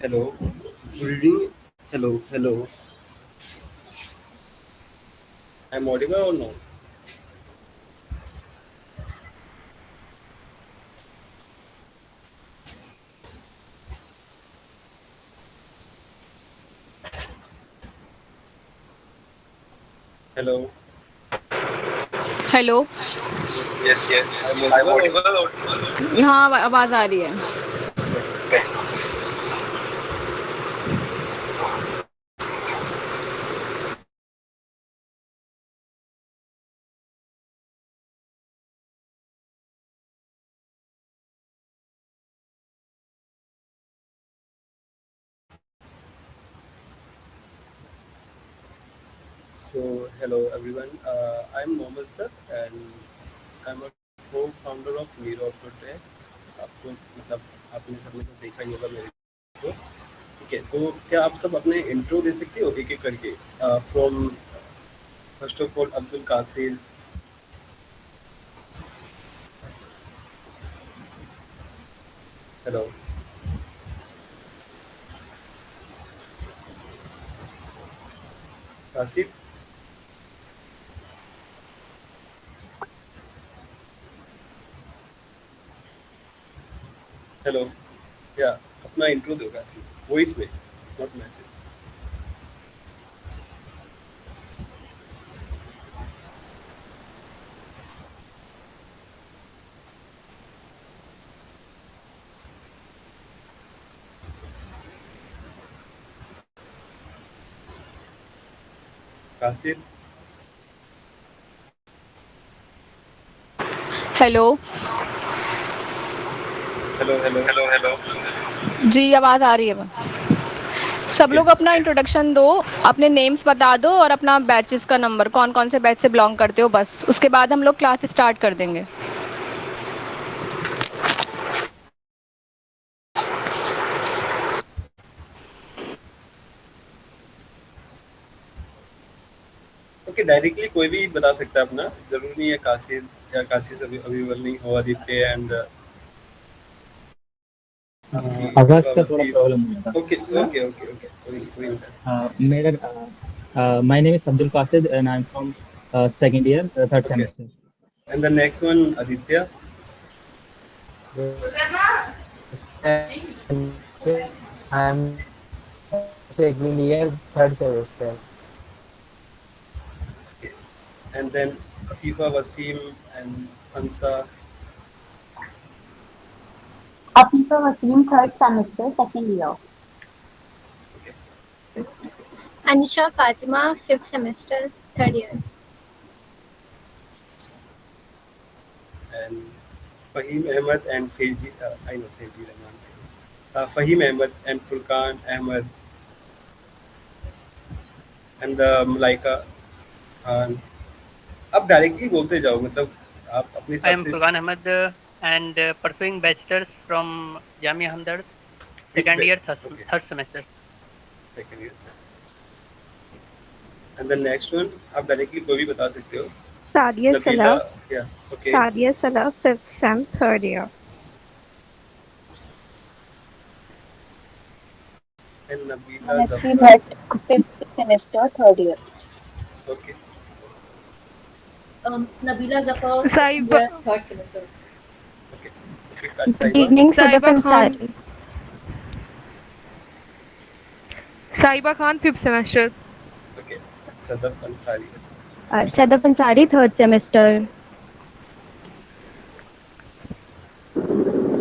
Hello. Good evening. Hello. Hello. I'm audible or no? Hello. Hello. Yes, Yes, yes. yes. I'm I'm audible or audible. हाँ, आवाज़ आ रही है। okay. Okay. So, hello everyone. I'm Mohammed sir and I'm a co-founder of Miro Tech. आपको मतलब आपने सबने तो देखा ही होगा मेरे को। ठीक है, तो क्या आप सब अपने इंट्रो दे सकते हो एक एक करके? From first of all Abdul कासिर। Hello. कासिर। Hello. या अपना इंट्रो दो कासिर, वॉइस में, not message. कासिर। Hello. Hello hello. Hello, hello. जी, आवाज़ आ रही है। सब ओके। लोग अपना इंट्रोडक्शन दो, अपने नेम्स बता दो और अपना बैचेस का नंबर, कौन-कौन से बैच से बिलॉन्ग करते हो बस। उसके बाद हम लोग क्लास स्टार्ट कर देंगे। ओके, डायरेक्टली कोई भी बता सकता है अपना, जरूरी नहीं है कासिर या कासिर अभी अवेलेबल नहीं हो, आदित्य एंड आवाज का थोड़ा वसीम। प्रॉब्लम हो रहा ओके ओके ओके ओके, कोई नहीं। था मेरा my name is Abdul Qasid and I am from second year third okay, semester and the next one Aditya. I'm second year, third semester. And then Afifa, Wasim and Hansa. Afifa Wasim, third semester, second year. Anisha Fatima, fifth semester, third year. And Faheem Ahmed and Faizi, I know Faizi Rahman, Faheem Ahmed and Furqan Ahmed and the Malaika Khan. आप directly बोलते जाओ, मतलब आप अपने I हिसाब am से। Furqan Ahmed and pursuing bachelor's from Jamia Hamdard, which second year, batch? Okay, third semester. Second year. And the next one आप directly कोई भी बता सकते हो। Sadia नबीला। Salah, या okay. Sadia Salah, fifth sem, third year. And Nabila Manasvi Zafar. Bhatt, fifth semester, third year. Okay Nabila Zafar, second Saiba, year, third semester. Okay okay, Good Saiba. evening, Sadaf Saiba Khan, Ansari. Saiba Khan, fifth semester. Okay, Sadaf Ansari. Sadaf Ansari, third semester.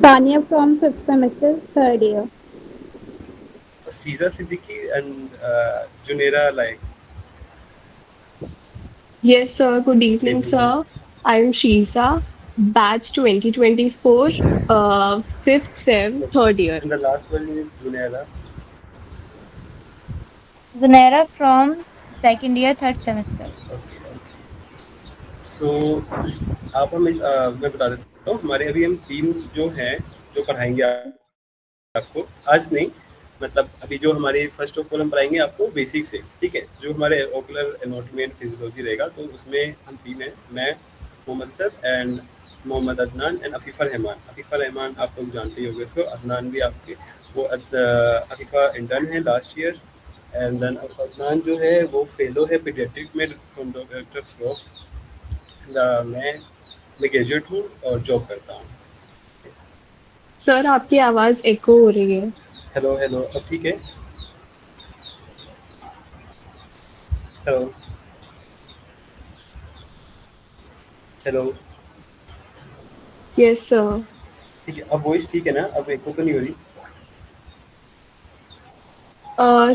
Sania from fifth semester, third year. Shiza Siddiqui and Zunaira like. Yes, sir. Good evening, evening. sir. I'm Shiza, batch 2024, fifth sem, okay, third year. And the last one is Zunaira. Zunaira from second year, third semester. Okay okay. So आप हमें मैं बता देता हूँ, हमारे अभी हम तीन जो हैं जो पढ़ाएंगे आपको, आज नहीं, मतलब अभी जो हमारे फर्स्ट ऑफ ऑल हम पढ़ाएंगे आपको बेसिक से। ठीक है, जो हमारे ओकुलर एनाटॉमी एंड फिजियोलॉजी रहेगा, तो उसमें हम तीन हैं, मैं, Mohammad sir and Mohammad Adnan and Afifa Rahman. Afifa Rahman आप लोग जानते ही होंगे इसको, अदनान भी आपके वो अफीफ़ा इंटर्न है last year, and then Adnan जो है वो फेलो है पीडियाट्रिक में फ्रॉम डॉक्टर श्रॉफ। मैं ग्रेजुएट हूँ और जॉब करता हूँ। सर आपकी आवाज एको हो रही है। हेलो हेलो, अब ठीक है? Hello hello, yes sir. ठीक है, अब वॉइस ठीक है ना? अब एको तो नहीं हो रही?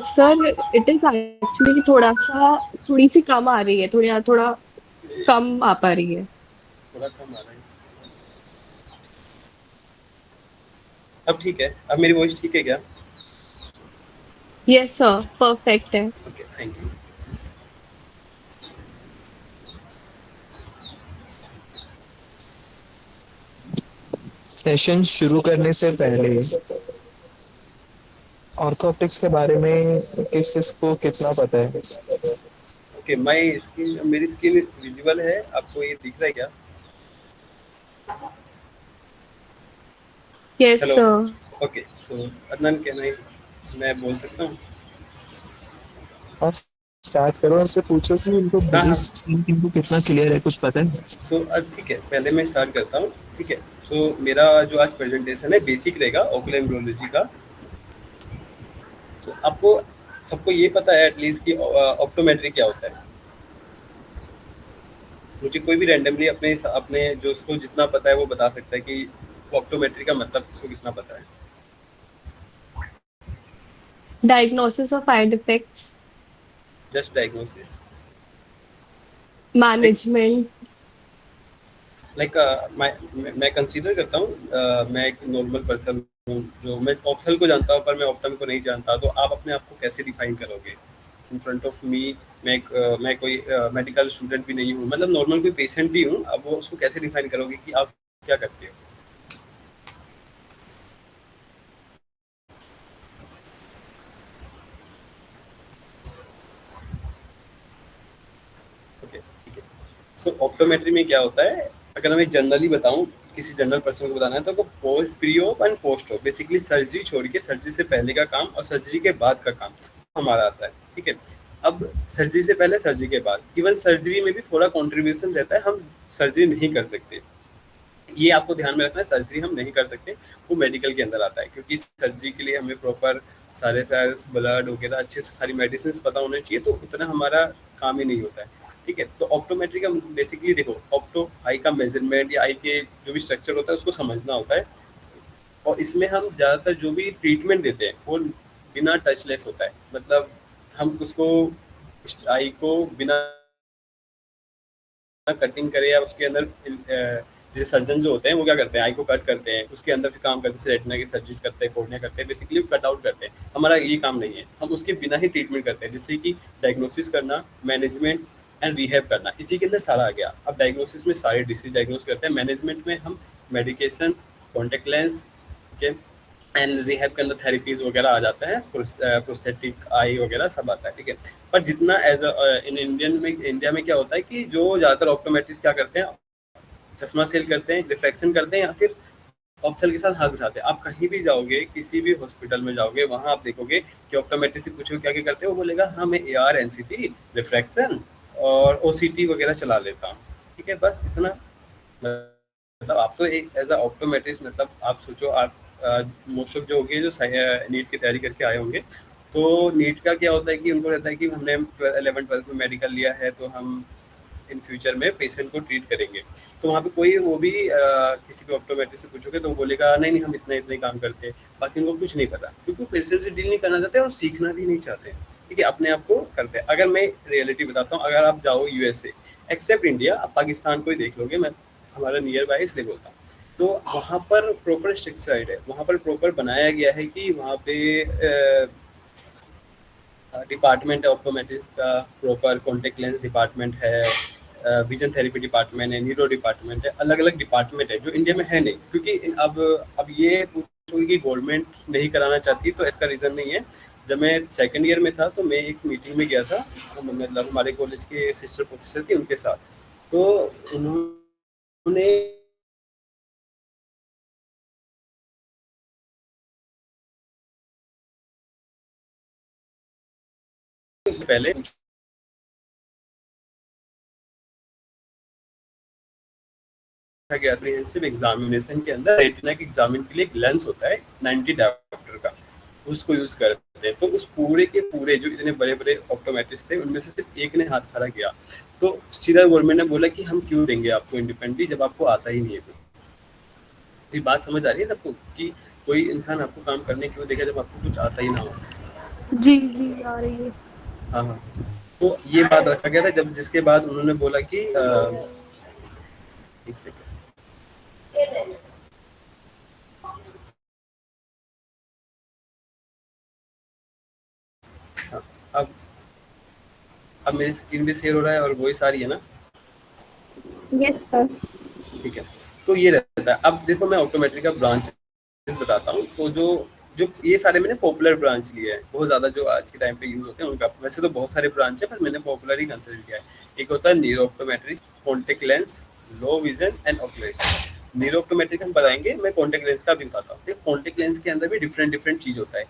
सर इट इज एक्चुअली थोड़ी सी कम आ रही है, थोड़ा कम आ पा रही है। थोड़ा कम आ रहा है। अब ठीक है? अब मेरी वॉइस ठीक है क्या? यस सर, परफेक्ट है। Okay, thank you. सेशन शुरू करने से पहले ऑर्थोप्टिक्स के बारे में किस किस को कितना पता है? ओके, मेरी स्किन विजिबल है, आपको ये दिख रहा है क्या? Yes hello, sir. ओके, सो अदनान मैं बोल सकता हूँ? आप स्टार्ट करो, उनसे पूछो कि उनको हाँ हाँ, इनको कितना क्लियर है, कुछ पता है? सो ठीक है, पहले मैं स्टार्ट करता हूँ। ठीक है, सो मेरा जो आज प्रेजेंटेशन है बेसिक रहेगा ओकुलर एम्ब्रियोलॉजी का। सो आपको सबको ये पता है एटलीस्ट कि ऑप्टोमेट्री क्या होता है? मुझे कोई भी रैंडमली अपने अपने जो उसको जितना पता है वो बता सकता है कि ऑप्टोमेट्री का मतलब किसको कितना पता है? Diagnosis of I defects, just diagnosis, management. Like मैं कंसीडर करता हूँ, मैं एक नॉर्मल पर्सन हूँ जो मैं ऑप्थल को जानता हूँ पर मैं ऑप्टम को नहीं जानता, तो आप अपने आप को कैसे डिफाइन करोगे इन फ्रंट ऑफ मी? मैं कोई मेडिकल स्टूडेंट भी नहीं हूँ, मतलब नॉर्मल कोई पेशेंट भी हूँ। अब वो उसको कैसे डिफाइन करोगे कि आप क्या करते हो? ओके, ठीक है। सो ऑप्टोमेट्री में क्या होता है, अगर मैं जनरली बताऊं, किसी जनरल पर्सन को बताना है तो pre op and post op, basically surgery छोड़ के सर्जरी से पहले का काम और सर्जरी के बाद का काम हमारा आता है। ठीक है, अब सर्जरी से पहले सर्जरी के बाद, इवन सर्जरी में भी थोड़ा कॉन्ट्रीब्यूशन रहता है, हम सर्जरी नहीं कर सकते, ये आपको ध्यान में रखना है। सर्जरी हम नहीं कर सकते, वो मेडिकल के अंदर आता है, क्योंकि सर्जरी के लिए हमें प्रॉपर सारे सेल्स ब्लड वगैरह अच्छे से सारी मेडिसिन पता होने चाहिए, तो उतना हमारा काम ही नहीं होता है। ठीक है, तो ऑप्टोमेट्री का बेसिकली देखो, ऑप्टो आई का मेजरमेंट या आई के जो भी स्ट्रक्चर होता है उसको समझना होता है, और इसमें हम ज़्यादातर जो भी ट्रीटमेंट देते हैं वो बिना टचलेस होता है, मतलब हम उसको आई को बिना कटिंग करे या उसके अंदर जैसे सर्जन जो होते हैं वो क्या करते हैं, आई को कट करते हैं, उसके अंदर फिर काम करते हैं, रेटिना की सर्जरी करते हैं, कोर्निया करते हैं, बेसिकली कट आउट करते हैं। हमारा ये काम नहीं है, हम उसके बिना ही ट्रीटमेंट करते हैं, जैसे कि डायग्नोसिस करना, मैनेजमेंट एंड रिहैब करना, इसी के अंदर सारा आ गया। अब डायग्नोसिस में सारे डिसीज डायग्नोस करते हैं, मैनेजमेंट में हम मेडिकेशन, कॉन्टेक्ट लेंस के एंड रिहैब के अंदर थेरेपीज वगैरह आ जाता है, प्रोस्थेटिक आई वगैरह सब आता है। ठीक है, पर जितना एज इन इंडिया में क्या होता है कि जो ज़्यादातर ऑप्टोमेट्रिस्ट क्या करते हैं, चश्मा सेल करते हैं, रिफ्लेक्शन करते हैं, या फिर ऑप्थल के साथ हाथ उठाते हैं। आप कहीं भी जाओगे, किसी भी हॉस्पिटल में जाओगे, वहाँ आप देखोगे कि ऑप्टोमेट्रिस्ट से पूछोगे क्या क्या करते हो, वो बोलेगा हाँ मैं AR NCT रिफ्रैक्शन और OCT वगैरह चला लेता हूँ। ठीक है, बस इतना। मतलब आप तो एक एज अ ऑप्टोमेट्रिस्ट, मतलब आप सोचो, आप मोस्ट ऑफ जो होंगे जो नीट की तैयारी करके आए होंगे, तो नीट का क्या होता है कि उनको रहता है कि हमने 11th-12th में मेडिकल लिया है तो हम इन फ्यूचर में पेशेंट को ट्रीट करेंगे। तो वहाँ पे कोई वो भी किसी भी ऑप्टोमेट्रिस्ट से पूछोगे तो वो बोलेगा नहीं नहीं हम इतना इतना ही काम करते हैं, बाकी उनको कुछ नहीं पता, क्योंकि पेशेंट से डील नहीं करना चाहते और सीखना भी नहीं चाहते। ठीक है, अपने आप को करते हैं। अगर मैं रियलिटी बताता हूँ, अगर आप जाओ USA, एक्सेप्ट इंडिया, आप पाकिस्तान को ही देख लोगे, मैं हमारा नियर बाय इसलिए बोलता हूँ, तो वहाँ पर प्रॉपर स्ट्रक्चर्ड है, वहाँ पर प्रॉपर बनाया गया है कि वहाँ पे डिपार्टमेंट है ऑप्टोमेट्रिस्ट का, प्रॉपर कॉन्टेक्ट लेंस डिपार्टमेंट है, विजन थेरेपी डिपार्टमेंट है, न्यूरो डिपार्टमेंट है, अलग अलग डिपार्टमेंट है जो इंडिया में है नहीं। क्योंकि अब ये पूछोगे कि गवर्नमेंट नहीं कराना चाहती, तो इसका रीज़न नहीं है। जब मैं सेकंड ईयर में था तो मैं एक मीटिंग में गया था, मतलब हमारे कॉलेज के सिस्टर प्रोफेसर थी उनके साथ, तो उन्होंने उससे पहले कॉम्प्रिहेंसिव एग्जामिनेशन के अंदर रेटिना के एग्जामिन के लिए एक लेंस होता है 90 डायोप्टर का, उसको यूज करते हैं। तो उस पूरे के पूरे जो इतने बड़े बड़े ऑप्टोमेट्रिस्ट थे उनमें से सिर्फ एक ने हाथ खड़ा किया, तो सीधा गवर्नमेंट ने बोला कि हम क्यों देंगे आपको इंडिपेंडेंटली जब आपको आता ही नहीं है कुछ। ये बात समझ आ रही है सबको कि कोई इंसान आपको काम करने क्यों देगा जब आपको कुछ आता ही ना हो? जी जी आ रही है। हाँ हाँ, तो ये बात रखा गया था जब, जिसके बाद उन्होंने बोला कि एक सेकंड, अब मेरी स्क्रीन भी शेयर हो रहा है और वॉइस आ रही है ना? Yes sir. ठीक है, तो ये रहता है। अब देखो मैं ऑप्टोमेट्री का ब्रांच बताता हूँ। तो जो जो ये सारे मैंने पॉपुलर ब्रांच लिए हैं, बहुत ज़्यादा जो आज के टाइम पे यूज होते हैं उनका। वैसे तो बहुत सारे ब्रांच है पर मैंने पॉपुलर ही कंसिडर किया है। एक होता है neuro optometry, contact lens, low vision and ocularist. Neuro optometry हम बताएंगे, मैं कॉन्टेक्ट लेंस का भी बताता हूँ। देखो कॉन्टेक्ट लेंस के अंदर भी डिफरेंट चीज़ होता है।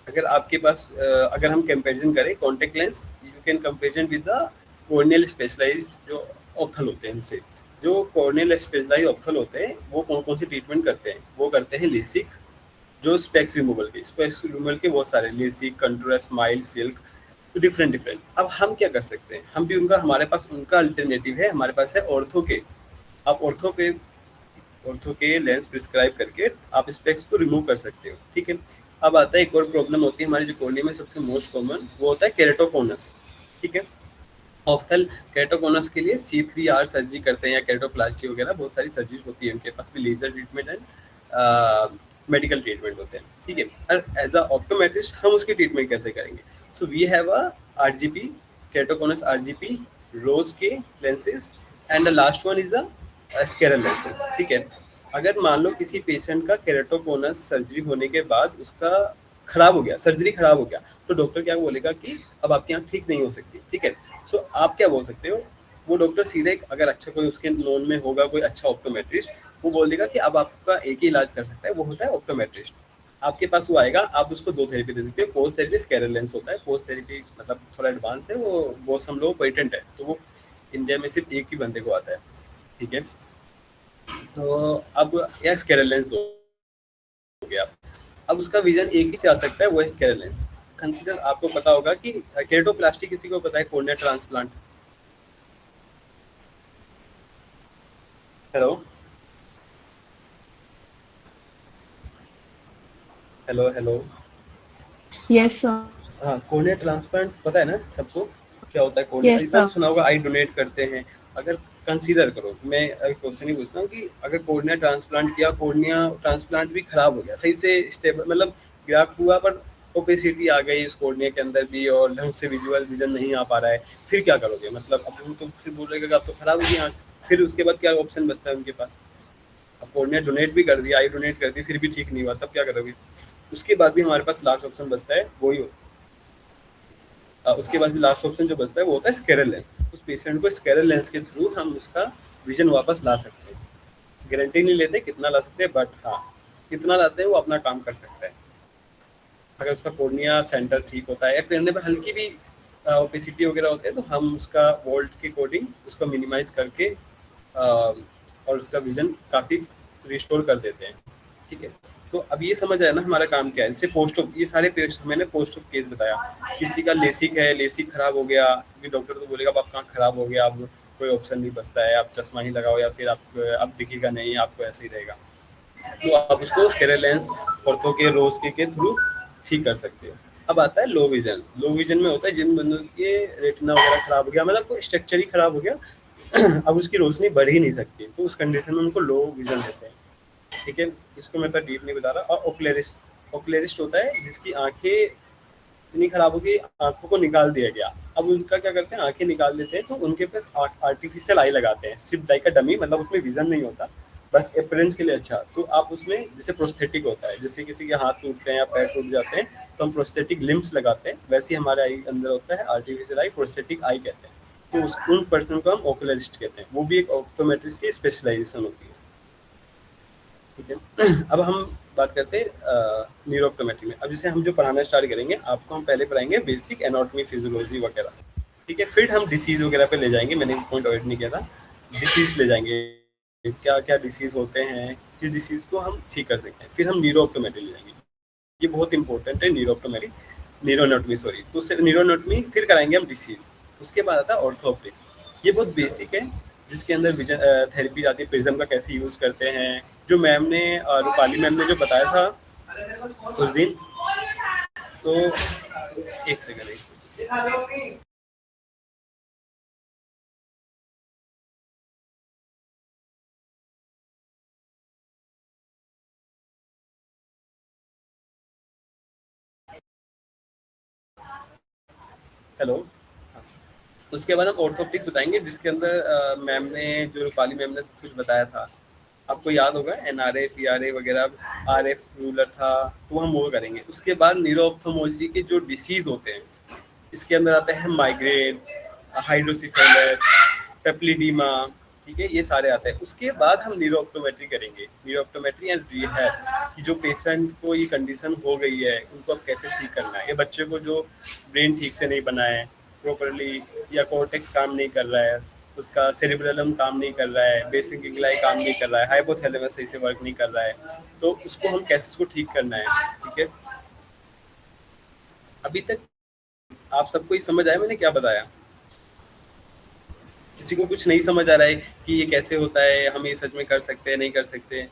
अगर आपके पास अगर हम कंपेरिजन करें contact lens, you can comparison with the corneal specialized जो ऑप्थल होते हैं इनसे। जो कॉर्नियल स्पेशलाइज्ड ऑप्थल होते हैं वो कौन कौन सी ट्रीटमेंट करते हैं? वो करते हैं लेसिक, जो स्पेक्स रिमूवल के बहुत सारे, लेसिक, कंटूर, स्माइल, सिल्क, तो डिफरेंट। अब हम क्या कर सकते हैं? हम भी उनका, हमारे पास उनका अल्टरनेटिव है, हमारे पास है ऑर्थो के। आप ऑर्थो के लेंस प्रिस्क्राइब करके आप स्पेक्स को रिमूव कर सकते हो, ठीक है। अब आता है एक और प्रॉब्लम होती है हमारी जो कॉर्निया में सबसे मोस्ट कॉमन, वो होता है केरेटोकोनस, ठीक है। ऑफ्थल केरेटोकोनस के लिए C3R सर्जरी करते हैं या केरेटोप्लास्टी वगैरह बहुत सारी सर्जरीज होती है। उनके पास भी laser treatment and medical treatment होते हैं, ठीक है। और एज अ ऑप्टोमेट्रिस्ट हम उसकी ट्रीटमेंट कैसे करेंगे? So we have a RGP, keratoconus RGP, rose K lenses and the last one is a scleral lenses, ठीक है। अगर मान लो किसी पेशेंट का केरेटोकोनस सर्जरी होने के बाद उसका खराब हो गया, सर्जरी खराब हो गया, तो डॉक्टर क्या बोलेगा कि अब आपकी आँख ठीक नहीं हो सकती, ठीक है। सो आप क्या बोल सकते हो? वो डॉक्टर सीधे, अगर अच्छा कोई उसके नोन में होगा कोई अच्छा ऑप्टोमेट्रिस्ट, वो बोल देगा कि अब आपका एक ही इलाज कर सकता है, वो होता है ऑप्टोमेट्रिस्ट। आपके पास वो आएगा, आप उसको दो थेरेपी दे सकते हो। पोस्ट थेरेपी, स्केरल लेंस होता है। पोस्ट थेरेपी मतलब थोड़ा एडवांस है, वो बहुत हम लोग पेटेंट है, तो वो इंडिया में सिर्फ एक ही बंदे को आता है, ठीक है। तो अब या स्केरल लेंस दो हो गया। अब उसका विजन एक ही से आ सकता है, वो है स्केरल लेंस। कंसीडर, आपको पता होगा कि केरेटोप्लास्टी किसी को पता है, cornea transplant. Hello hello hello yes sir. हाँ, कॉर्निया ट्रांसप्लांट पता है ना सबको क्या होता है? Cornea Yes, sir. सुना होगा, आई डोनेट करते हैं। अगर कंसीडर करो, मैं क्वेश्चन ही पूछता हूँ कि अगर कॉर्निया ट्रांसप्लांट किया, कॉर्निया ट्रांसप्लांट भी खराब हो गया, सही से स्टेबल मतलब ग्राफ्ट हुआ पर ओपेसिटी आ गई इस कॉर्निया के अंदर भी और ढंग से विजन नहीं आ पा रहा है, फिर क्या करोगे? मतलब अब वो तो फिर बोलेगा कि अब तो खराब हो गई आँख, फिर उसके बाद क्या ऑप्शन बचता है उनके पास? अब कॉर्निया डोनेट भी कर दिया, आई डोनेट कर दी, फिर भी ठीक नहीं हुआ, तब क्या करोगे? उसके बाद भी हमारे पास लास्ट ऑप्शन बचता है, वही उसके बाद भी लास्ट ऑप्शन जो बचता है वो होता है स्केरल लेंस। उस पेशेंट को स्केरल लेंस के थ्रू हम उसका विजन वापस ला सकते हैं। गारंटी नहीं लेते कितना ला सकते हैं, बट हाँ कितना लाते हैं वो अपना काम कर सकता है। अगर उसका कॉर्निया सेंटर ठीक होता है या करने पर हल्की भी ओपेसिटी वगैरह होते हैं, तो हम उसका वोल्ट के अकॉर्डिंग उसको मिनिमाइज करके और उसका विजन काफ़ी रिस्टोर कर देते हैं, ठीक है। तो अब ये समझ आया ना हमारा काम क्या है। इससे पोस्ट ऑफ, ये सारे मैंने पोस्ट ऑफ केस बताया। किसी का लेसिक है, लेसिक खराब हो गया, क्योंकि डॉक्टर तो बोलेगा अब आपका आँख खराब हो गया, अब कोई ऑप्शन नहीं बचता है, आप चश्मा ही लगाओ या फिर आप अब दिखेगा नहीं, आपको ऐसे ही रहेगा। तो आप उसको स्केरल लेंस, ऑर्थो के, रोज के थ्रू ठीक कर सकते हो। अब आता है लो विजन। लो विजन में होता है जिन बंदों के रेटिना वगैरह खराब हो गया, मतलब कोई स्ट्रक्चर ही खराब हो गया, अब उसकी रोशनी बढ़ ही नहीं सकती, तो उस कंडीशन में उनको लो विजन देते हैं, ठीक है। इसको मैं तो डीप नहीं बता रहा। और ओक्लेरिस्ट होता है जिसकी आंखें इतनी खराब हो गई, आंखों को निकाल दिया गया। अब उनका क्या करते हैं, आंखें निकाल देते हैं, तो उनके पास आर्टिफिशियल आई लगाते हैं, सिर्फ लाइक का डमी, मतलब उसमें विजन नहीं होता, बस अपीयरेंस के लिए अच्छा। तो आप उसमें जैसे प्रोस्थेटिक होता है, जैसे किसी के हाथ टूटते हैं या पैर टूट जाते हैं तो हम प्रोस्थेटिक लिम्स लगाते हैं, वैसे ही हमारे आई अंदर होता है आर्टिफिशियल आई, प्रोस्थेटिक आई कहते हैं। तो उन पर्सन को हम ओकुलरिस्ट कहते हैं, वो भी एक ऑप्टोमेट्रिस्ट की स्पेशलाइजेशन होती है, ठीक है। अब हम बात करते हैं न्यूरोऑप्टोमेट्री में। अब जैसे हम जो पढ़ाना स्टार्ट करेंगे, आपको हम पहले पढ़ाएंगे बेसिक एनाटॉमी, फिजियोलॉजी वगैरह, ठीक है। फिर हम डिसीज़ वगैरह पे ले जाएंगे, मैंने पॉइंट अवॉइड नहीं किया था, डिसीज़ ले जाएंगे, क्या क्या डिसीज़ होते हैं, किस डिसीज़ को हम ठीक कर सकते हैं। फिर हम न्यूरोऑप्टोमेट्री ले जाएंगे, ये बहुत इंपॉर्टेंट है न्यूरोऑप्टोमेट्री, न्यूरोएनाटॉमी सॉरी। तो उससे न्यूरोएनाटॉमी फिर कराएंगे हम डिसीज़। उसके बाद आता है ऑर्थोप्टिक्स, ये बहुत बेसिक है, जिसके अंदर विजन थेरेपी आती है, प्रिज्म का कैसे यूज़ करते हैं, जो मैम ने रूपाली मैम ने जो बताया था उस दिन। तो एक सेकंड हेलो। उसके बाद हम ऑर्थोप्टिक्स बताएंगे, जिसके अंदर मैम ने जो रूपाली मैम ने सब कुछ बताया था, आपको याद होगा NRA PRA वगैरह, RF रूलर था, तो हम वो करेंगे। उसके बाद न्यूरोऑप्थोमोलॉजी के जो डिसीज़ होते हैं, इसके अंदर आता है माइग्रेन, हाइड्रोसिफेलस, पेप्लिडीमा, ठीक है, ये सारे आते हैं। उसके बाद हम न्यूरोऑप्टोमेट्री करेंगे, न्यूरोऑप्टोमेट्री एंड रिहैब, कि जो पेशेंट को ये कंडीशन हो गई है उनको अब कैसे ठीक करना है। ये बच्चे को जो ब्रेन ठीक से नहीं बना है प्रॉपरली, या कॉर्टेक्स काम नहीं कर रहा है, उसका सेरिब्रलम काम नहीं कर रहा है, बेसिक गिंगलाई काम नहीं कर रहा है, हाइपोथैलेमस सही से वर्क नहीं कर रहा है, तो उसको हम कैसे उसको ठीक करना है, ठीक है। अभी तक आप सबको ही समझ आया मैंने क्या बताया? किसी को कुछ नहीं समझ आ रहा है कि ये कैसे होता है, हम ये सच में कर सकते हैं नहीं कर सकते?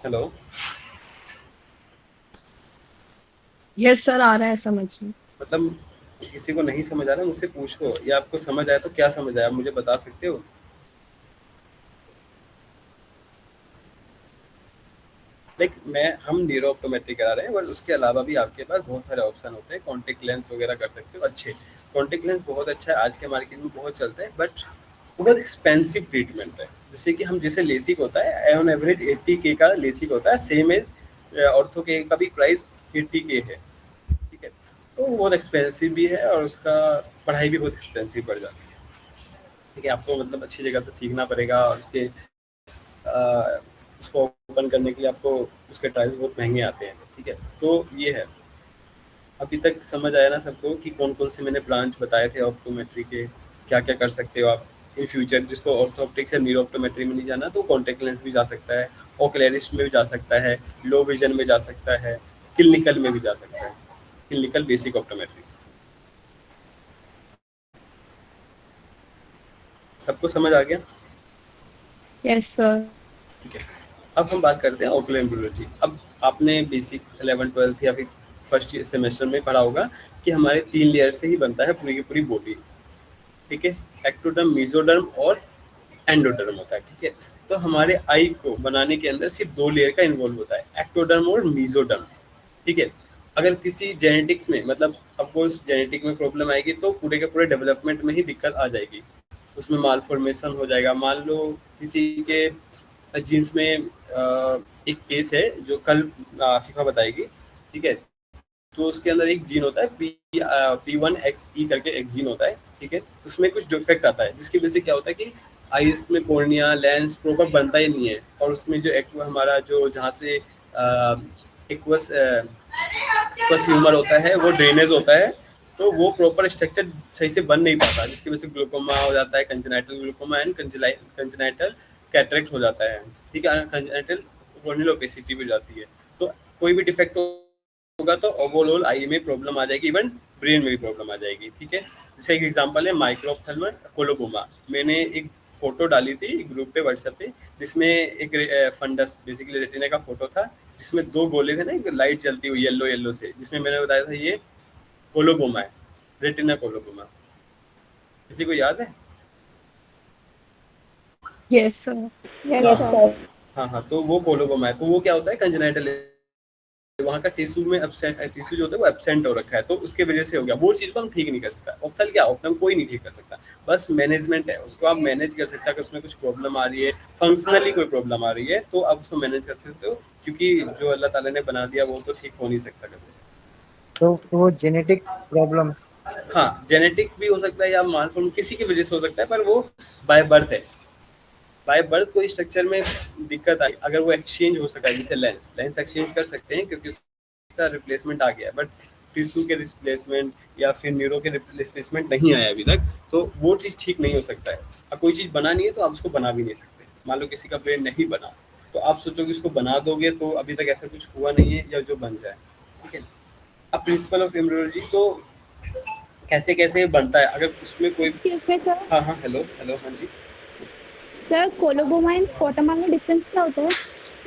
हेलो। यस सर, आ रहा है समझ में। मतलब किसी को नहीं समझ आ रहा मुझसे पूछो, या आपको समझ आया तो क्या समझ आया मुझे बता सकते हो? हम न्यूरोऑप्टोमेट्री करा रहे हैं, बट उसके अलावा भी आपके पास बहुत सारे ऑप्शन होते हैं। कॉन्टेक्ट लेंस वगैरह कर सकते हो, अच्छे कॉन्टेक्ट लेंस बहुत अच्छा है, आज के मार्केट में बहुत चलता है, बट बहुत एक्सपेंसिव ट्रीटमेंट है। जैसे कि हम जैसे लेसिक होता है, ऑन एवरेज 80K का लेसिक होता है, सेम एज ऑर्थो के का भी प्राइस 80K है, ठीक है। तो वो बहुत एक्सपेंसिव भी है, और उसका पढ़ाई भी बहुत एक्सपेंसिव पड़ जाती है, ठीक है। आपको मतलब अच्छी जगह से सीखना पड़ेगा, और उसको ओपन करने के लिए आपको उसके टाइल्स बहुत महंगे आते हैं, ठीक है। तो ये है, अभी तक समझ आया ना सबको कि कौन कौन से मैंने ब्रांच बताए थे ऑप्टोमेट्री के, क्या क्या कर सकते हो आप इन फ्यूचर। जिसको ऑर्थोप्टिक्स या न्यूरोऑप्टोमेट्री में नहीं जाना तो कॉन्टेक्ट लेंस भी जा सकता है, ओक्युलरिस्ट में भी जा सकता है, लो विजन में जा सकता है, क्लिनिकल में भी जा सकता है, क्लिनिकल बेसिक ऑप्टोमेट्री। सबको समझ आ गया? Yes sir. ठीक है, अब हम बात करते हैं ओकुलर एम्ब्रियोलॉजी। अब आपने बेसिक 11th 12th या फिर फर्स्ट सेमेस्टर में पढ़ा होगा कि हमारे 3 लेयर से ही बनता है पूरी की पूरी बॉडी, ठीक है। एक्टोडर्म, मेसोडर्म और एंडोडर्म होता है, ठीक है। तो हमारे आई को बनाने के अंदर सिर्फ 2 लेयर का इन्वॉल्व होता है, एक्टोडर्म और मेसोडर्म, ठीक है। अगर किसी जेनेटिक्स में, मतलब अपोज जेनेटिक में प्रॉब्लम आएगी तो पूरे के पूरे डेवलपमेंट में ही दिक्कत आ जाएगी, उसमें माल फॉर्मेशन हो जाएगा। मान लो किसी के जीन्स में एक केस है जो कल आफिफा बताएगी, ठीक है। तो उसके अंदर एक जीन होता है P1XE करके एक जीन होता है, ठीक है। उसमें कुछ डिफेक्ट आता है, जिसकी वजह से क्या होता है कि आईज में कॉर्निया लेंस प्रॉपर बनता ही नहीं है, और उसमें जो हमारा जो जहाँ से एक्वस ह्यूमर होता है वो ड्रेनेज होता है, तो वो प्रॉपर स्ट्रक्चर सही से बन नहीं पाता, जिसकी वजह से ग्लूकोमा हो जाता है, congenital glaucoma and congenital cataract हो जाता है, ठीक है। कंजेनाइटल कॉर्नियल ओपेसिटी भी हो जाती है। तो कोई भी डिफेक्ट होगा तो ओवरऑल आई में प्रॉब्लम आ जाएगी, इवन ब्रेन में भी प्रॉब्लम आ जाएगी, ठीक है। जैसे एक एग्जांपल है माइक्रोऑप्थेल्मल कोलोबोमा। मैंने एक फोटो डाली थी ग्रुप पे व्हाट्सएप पे, जिसमें एक फंडस बेसिकली रेटिना का फोटो था, जिसमें 2 गोले थे ना, एक लाइट जलती हुई येलो येलो से, जिसमें मैंने बताया था ये कोलोबोमा है, रेटिना कोलोबोमा। किसी को याद है? Yes sir. Yes sir. हाँ, तो वो कोलोबोमा है। तो वो क्या होता है, कंजेनाइटल, वहाँ का टिश्यू में टिश्यू जो होता है वो एब्सेंट हो रखा है, तो उसके वजह से हो गया। वो चीज़ को हम ठीक नहीं कर सकता। ऑप्थल क्या, ऑप्टम कोई नहीं ठीक कर सकता, बस मैनेजमेंट है, उसको आप मैनेज कर सकते हैं। अगर उसमें कुछ प्रॉब्लम आ रही है, फंक्शनली कोई प्रॉब्लम आ रही है, तो आप उसको मैनेज कर सकते हो, क्योंकि जो अल्लाह ताला ने बना दिया वो तो ठीक हो नहीं सकता कभी। तो वो जेनेटिक प्रॉब्लम हाँ, जेनेटिक भी हो सकता है या मालफॉर्म किसी की वजह से हो सकता है, पर वो बाय बर्थ है। बाय बर्थ कोई स्ट्रक्चर में दिक्कत आई, अगर वो एक्सचेंज हो सका, जैसे लेंस एक्सचेंज कर सकते हैं क्योंकि उसका रिप्लेसमेंट आ गया है, बट टिश्यू के रिप्लेसमेंट या फिर न्यूरो के रिप्लेसमेंट नहीं आया अभी तक, तो वो चीज़ ठीक नहीं हो सकता है। अब कोई चीज़ बना नहीं है तो आप उसको बना भी नहीं सकते। मान लो किसी का ब्रेन नहीं बना, तो आप सोचोगे इसको बना दोगे, तो अभी तक ऐसा कुछ हुआ नहीं है या जो बन जाए, ठीक है। अब प्रिंसिपल ऑफ एम्ब्रियोलॉजी तो कैसे कैसे बनता है, अगर उसमें कोई हाँ हाँ हेलो हेलो हाँ जी सर, कोलोबोमा एंड स्कोटोमा में डिफरेंस क्या होता है?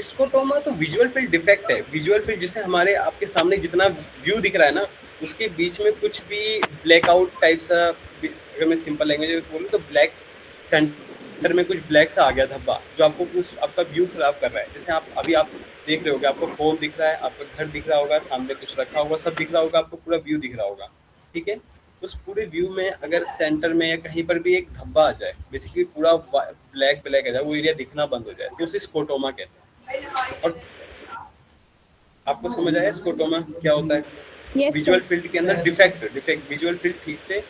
स्कोटोमा तो विजुअल फील्ड डिफेक्ट है। विजुअल फील्ड जैसे हमारे आपके सामने जितना व्यू दिख रहा है ना, उसके बीच में कुछ भी ब्लैकआउट टाइप सा, अगर मैं सिंपल लैंग्वेज में बोलूँ तो ब्लैक सेंटर में कुछ ब्लैक सा आ गया धब्बा, जो आपको कुछ आपका व्यू खराब कर रहा है। जैसे आप देख रहे होगे, आपको फोन दिख रहा है, आपका घर दिख रहा होगा, सामने कुछ रखा होगा, सब दिख रहा होगा, आपको पूरा व्यू दिख रहा होगा, ठीक है। उस पूरे व्यू में अगर सेंटर में या कहीं पर भी एक धब्बा आ जाए, बेसिकली पूरा ब्लैक ब्लैक आ जाए, वो एरिया दिखना बंद हो जाए, तो उसे स्कोटोमा कहते हैं। और आपको समझ आया स्कोटोमा क्या होता है? विजुअल फील्ड के अंदर डिफेक्ट विजुअल फील्ड ठीक से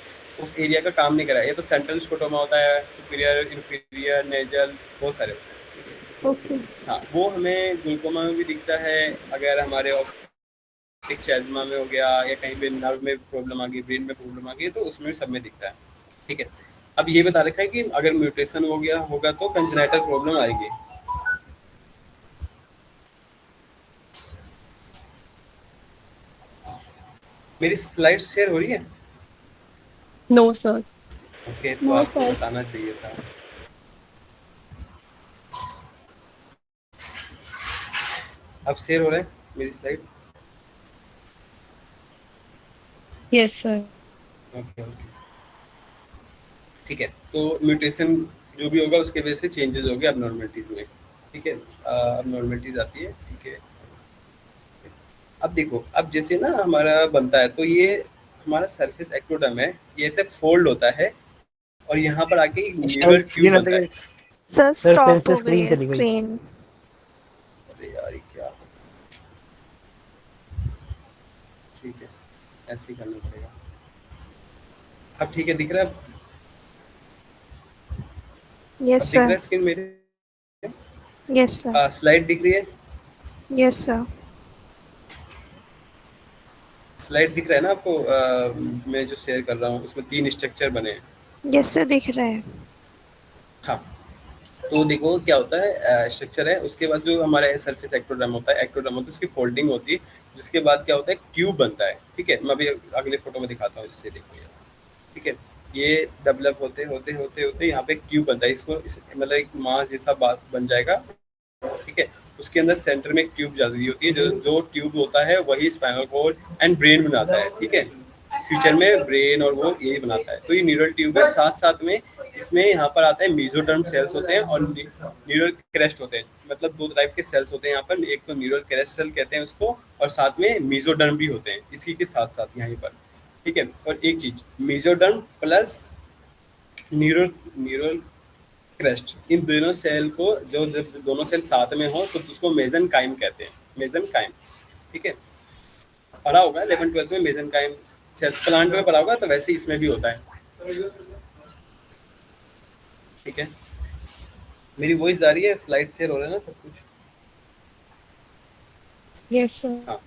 उस एरिया का काम नहीं कर रहा है। ये तो सेंट्रल स्कोटोमा होता है, सुपीरियर, इंफीरियर, नेजल, बहुत सारे होते हैं। हाँ, वो हमें ग्लूकोमा में भी दिखता है, अगर हमारे ऑप्टिक चेज़्मा में हो गया या कहीं पे नर्व में प्रॉब्लम आ गई, ब्रेन में प्रॉब्लम आ गई, तो उसमें भी सब में दिखता है, ठीक है। अब ये बता रखा है कि अगर म्यूटेशन हो गया होगा तो कंजेनिटल प्रॉब्लम आएगी। मेरी स्लाइड शेयर हो रही है? No sir. ओके, तो आपको बताना चाहिए था। अब शेयर हो रहा है मेरी slide? Yes sir. Okay okay, ठीक है। तो म्यूटेशन जो भी होगा उसके वजह से चेंजेस हो गए अबनॉर्मलिटीज में, ठीक है। अबनॉर्मलिटीज आती है, ठीक है। अब देखो, अब जैसे ना हमारा बनता है, तो ये हमारा सरफेस एक्टोडर्म है, ये ऐसे फोल्ड होता है और यहाँ पर आके न्यूरल ट्यूब बनता है। सर स्टॉप हो गई है स्क्रीन। अरे यार क्या, ठीक है, ऐसे ही करना चाहिए। अब ठीक है, दिख रहा है? यस दिख रहा है सर। स्क्रीन मेरे? Yes sir. स्लाइड दिख रही है? Yes sir. स्लाइड दिख रहा है ना आपको? मैं जो शेयर कर रहा हूँ उसमें 3 स्ट्रक्चर बने हैं। यस सर, दिख रहा है। हाँ, तो देखो क्या होता है, स्ट्रक्चर है, उसके बाद जो हमारा सरफेस एक्टोडर्म होता है, उसकी फोल्डिंग होती है, जिसके बाद क्या होता है, ट्यूब बनता है, ठीक है। मैं अभी अगले फोटो में दिखाता हूँ, जिससे देखो ये, ठीक है। ये डेवलप होते होते होते होते यहाँ पे एक ट्यूब बनता है, इसको मतलब एक मास जैसा बात बन जाएगा, ठीक है। उसके अंदर सेंटर में एक ट्यूब जा रही होती है, जो ट्यूब होता है वही स्पाइनल कॉर्ड एंड ब्रेन बनाता है, ठीक है। फ्यूचर में ब्रेन और वो यही बनाता है। तो ये न्यूरल ट्यूब है, साथ साथ में इसमें यहाँ पर आता है मेसोडर्म सेल्स होते हैं और न्यूरल क्रेस्ट होते हैं। मतलब 2 टाइप के सेल्स होते हैं यहाँ पर, एक तो न्यूरल क्रेस्ट सेल कहते हैं उसको, और साथ में मेसोडर्म भी होते हैं इसी के साथ साथ यहाँ पर, ठीक है। और एक चीज, मेसोडर्म प्लस न्यूरल क्रेस्ट, इन दोनों सेल को, जो दोनों सेल साथ में हो तो उसको मेसेनकाइम कहते हैं, मेसेनकाइम, ठीक है। पढ़ा होगा 11th-12th में मेसेनकाइम, सेल्स प्लांट में पढ़ा होगा, तो वैसे इसमें भी होता है, ठीक है। मेरी वॉइस आ रही है? स्लाइड शेयर हो रहा है ना सब कुछ? Yes sir. हाँ,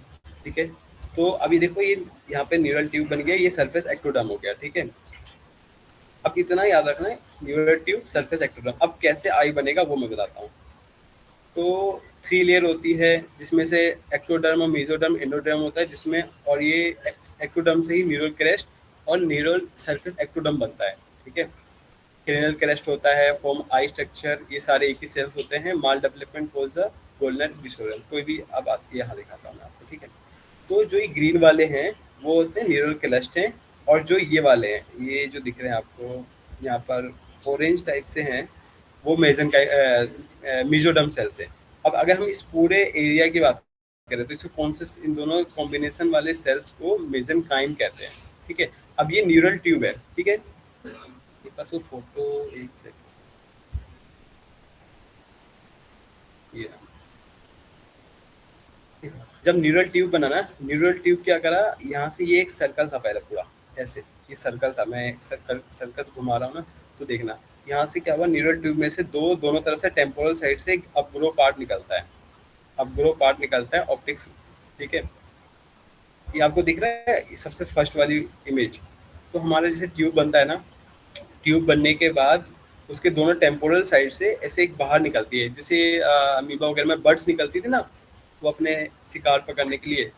ठीक है। तो अभी देखो, ये यहाँ पे न्यूरल ट्यूब बन गया, ये सरफेस एक्टोडर्म हो गया, ठीक है। अब इतना याद रखना है, न्यूरल ट्यूब, सरफेस एक्टोडर्म। अब कैसे आई बनेगा वो मैं बताता हूँ। तो 3 लेयर होती है, जिसमें से एक्टोडर्म और मेसोडर्म, एंडोडर्म होता है, जिसमें, और ये एक्टोडर्म से ही न्यूरल क्रेस्ट और न्यूरल सरफेस एक्टोडर्म बनता है, ठीक है। क्रेनियल क्रेस्ट होता है, फॉर्म आई स्ट्रक्चर, ये सारे एक ही सेल्स होते हैं। Maldevelopment cause the golden disorder, कोई भी अब आती है, यहाँ दिखाता हूँ मैं आपको, ठीक है। तो जो ये ग्रीन वाले हैं वो होते हैं न्यूरल क्लस्ट हैं, और जो ये वाले हैं, ये जो दिख रहे हैं आपको यहाँ पर ऑरेंज टाइप से हैं, वो मेसोडर्म सेल्स है। अब अगर हम इस पूरे एरिया की बात करें तो इसको कौन से, इन दोनों कॉम्बिनेशन वाले सेल्स को मेसेनकाइम कहते हैं, ठीक है। अब ये न्यूरल ट्यूब है, ठीक है। मेरे पास वो फोटो, एक सेकंड, ये जब न्यूरल ट्यूब बना ना, न्यूरल ट्यूब क्या करा, यहाँ से ये एक सर्कल था पहले पूरा ऐसे, ये सर्कल था, मैं सर्कस घुमा रहा हूँ ना, तो देखना यहाँ से क्या हुआ, न्यूरल ट्यूब में से दोनों तरफ से टेम्पोरल साइड से एक अपग्रो पार्ट निकलता है, अपग्रो पार्ट निकलता है ऑप्टिक्स, ठीक है। ये आपको दिख रहा है सबसे फर्स्ट वाली इमेज। तो हमारा जैसे ट्यूब बनता है ना, ट्यूब बनने के बाद उसके दोनों टेम्पोरल साइड से ऐसे एक बाहर निकलती है, जैसे अमीबा वगैरह में बर्ड्स निकलती थी ना, वो अपने शिकार पकड़ने के लिए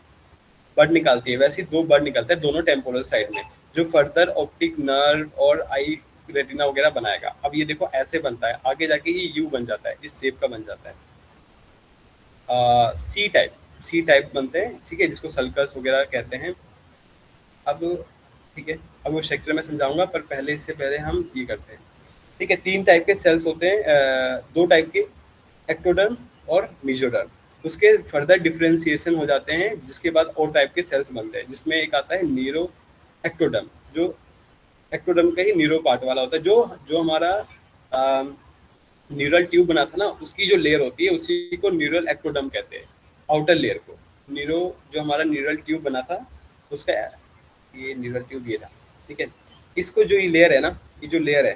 बर्ड निकालती है, वैसे दो बर्ड निकलते हैं दोनों टेम्पोरल साइड में, जो फर्दर ऑप्टिक नर्व और आई रेटिना वगैरह बनाएगा। अब ये देखो ऐसे बनता है, आगे जाके ये यू बन जाता है, इस शेप का बन जाता है। सी टाइप बनते हैं, ठीक है, जिसको सल्कस वगैरह कहते हैं। अब ठीक है, अब वो स्ट्रक्चर में समझाऊंगा, पर पहले इससे पहले हम ये करते हैं, ठीक है। 3 टाइप के सेल्स होते हैं, 2 टाइप के, एक्टोडर्म और मेसोडर्म। उसके फर्दर डिफरेंशिएशन हो जाते हैं, जिसके बाद और टाइप के सेल्स बनते हैं, जिसमें एक आता है न्यूरो एक्टोडर्म, जो एक्टोडर्म का ही न्यूरो पार्ट वाला होता है, जो हमारा न्यूरल ट्यूब बना था ना, उसकी जो लेयर होती है उसी को न्यूरल एक्टोडर्म कहते हैं, आउटर लेयर को। जो हमारा न्यूरल ट्यूब बना था उसका ये न्यूरल ट्यूब ये था, ठीक है। इसको जो ये लेयर है ना, ये जो लेयर है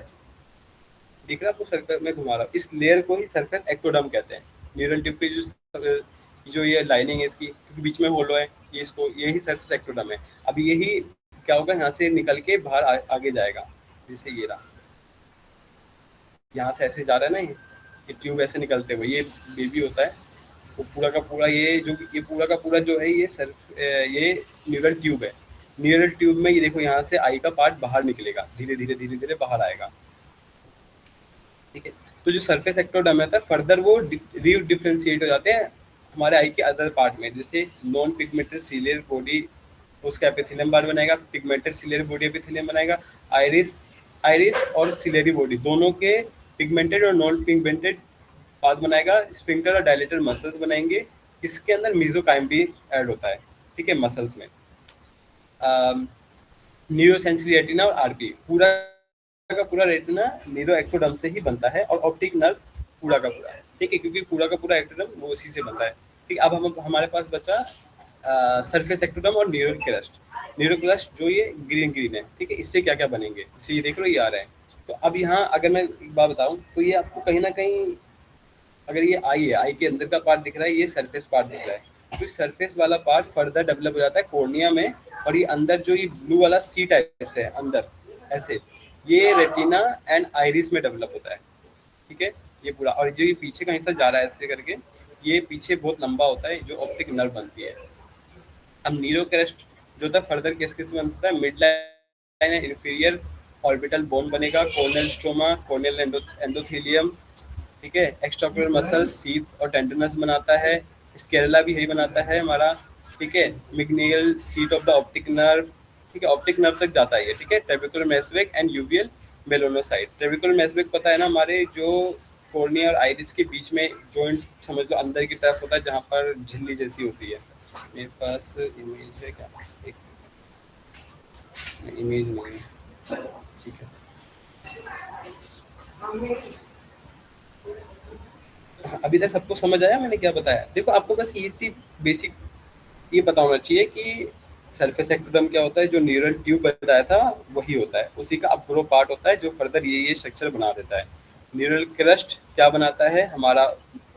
दिख रहा है आपको, सर्कल में घुमा रहा हूँ, इस लेयर को ही सरफेस एक्टोडर्म कहते हैं। न्यूरल ट्यूब की जो ये लाइनिंग है इसकी, क्योंकि बीच में होलो है, यही सरफेस एक्टोडर्म है। अब यही क्या होगा, यहाँ से निकल के बाहर आगे जाएगा, जैसे ये रहा, यहाँ से ऐसे जा रहा है ना, ये ट्यूब ऐसे निकलते हुए, ये बेबी होता है, वो पूरा का पूरा ये पूरा का पूरा जो है ये न्यूरल ट्यूब है। न्यूरल ट्यूब में ये देखो, यहाँ से आई का पार्ट बाहर निकलेगा, धीरे धीरे बाहर आएगा, ठीक है। तो जो सरफेस एक्टोडर्म है, फर्दर वो डिफरेंशिएट हो जाते हैं हमारे आई के अदर पार्ट में, जैसे नॉन पिगमेंटेड सीलियर बॉडी उसका एपिथेलियम पार्ट बनाएगा, पिगमेंटेड सीलियर बॉडी एपिथेलियम बनाएगा, आइरिस और सिलेरी बॉडी दोनों के पिगमेंटेड और नॉन पिगमेंटेड पार्ट बनाएगा, स्फिंक्टर और डायलेटर मसल्स बनाएंगे। इसके अंदर मेसोकाइम भी ऐड होता है, ठीक है, मसल्स में। न्यूरोसेंसरी रेटिना और आरपी, पूरा का पूरा रेटिना न्यूरो एक्टोडर्म से ही बनता है, और ऑप्टिक नर्व पूरा का पूरा, ठीक है, क्योंकि पूरा का पूरा एक्टोडर्म वो उसी से बनता है, ठीक। अब हमारे पास बचा सरफेस एक्टोडर्म और न्यूरल क्रस्ट जो ये ग्रीन है, ठीक है। इससे क्या क्या बनेंगे, इससे ये देख लो, ये आ रहे हैं। तो अब यहाँ अगर मैं एक बात बताऊँ, तो ये आपको कहीं ना कहीं, अगर ये आई है, आई के अंदर का पार्ट दिख रहा है, ये सरफेस पार्ट दिख रहा है, तो सरफेस वाला पार्ट फर्दर डेवलप हो जाता है कॉर्निया में, और ये अंदर जो ये ब्लू वाला सी टाइप से है अंदर ऐसे, ये रेटिना एंड आइरिस में डेवलप होता है, ठीक है, ये पूरा। और जो ये पीछे का हिस्सा जा रहा है ऐसे करके, ये पीछे बहुत लंबा होता है, जो ऑप्टिक नर्व बनती है। अब न्यूरो क्रस्ट जो था फर्दर किस बनता है, मिड लाइन है, इंफीरियर ऑर्बिटल बोन बनेगा, कॉर्नियल स्ट्रोमा, कॉर्नियल एंडोथेलियम, ठीक है, एक्स्ट्राओकुलर मसल सीथ और टेंडनस बनाता है, स्केरेला भी यही बनाता है हमारा, ठीक है, meningeal sheath of the optic nerve, ठीक है, ऑप्टिक नर्व तक जाता है ये, ठीक है। Trabecular meshwork and uveal melanocyte. Trabecular meshwork पता है ना, हमारे जो कॉर्निया और आइरिस के बीच में जॉइंट समझ लो अंदर की तरफ होता है, जहाँ पर झिल्ली जैसी होती है। मेरे पास इमेज है क्या, एक इमेज नहीं है, ठीक है। अभी तक सबको समझ आया मैंने क्या बताया? देखो आपको बस ये सी बेसिक ये पता होना चाहिए कि सरफेस एक्टोडर्म क्या होता है, जो न्यूरल ट्यूब बताया था वही होता है, उसी का अपग्रो पार्ट होता है जो फर्दर ये स्ट्रक्चर बना देता है। न्यूरल क्रस्ट क्या बनाता है, हमारा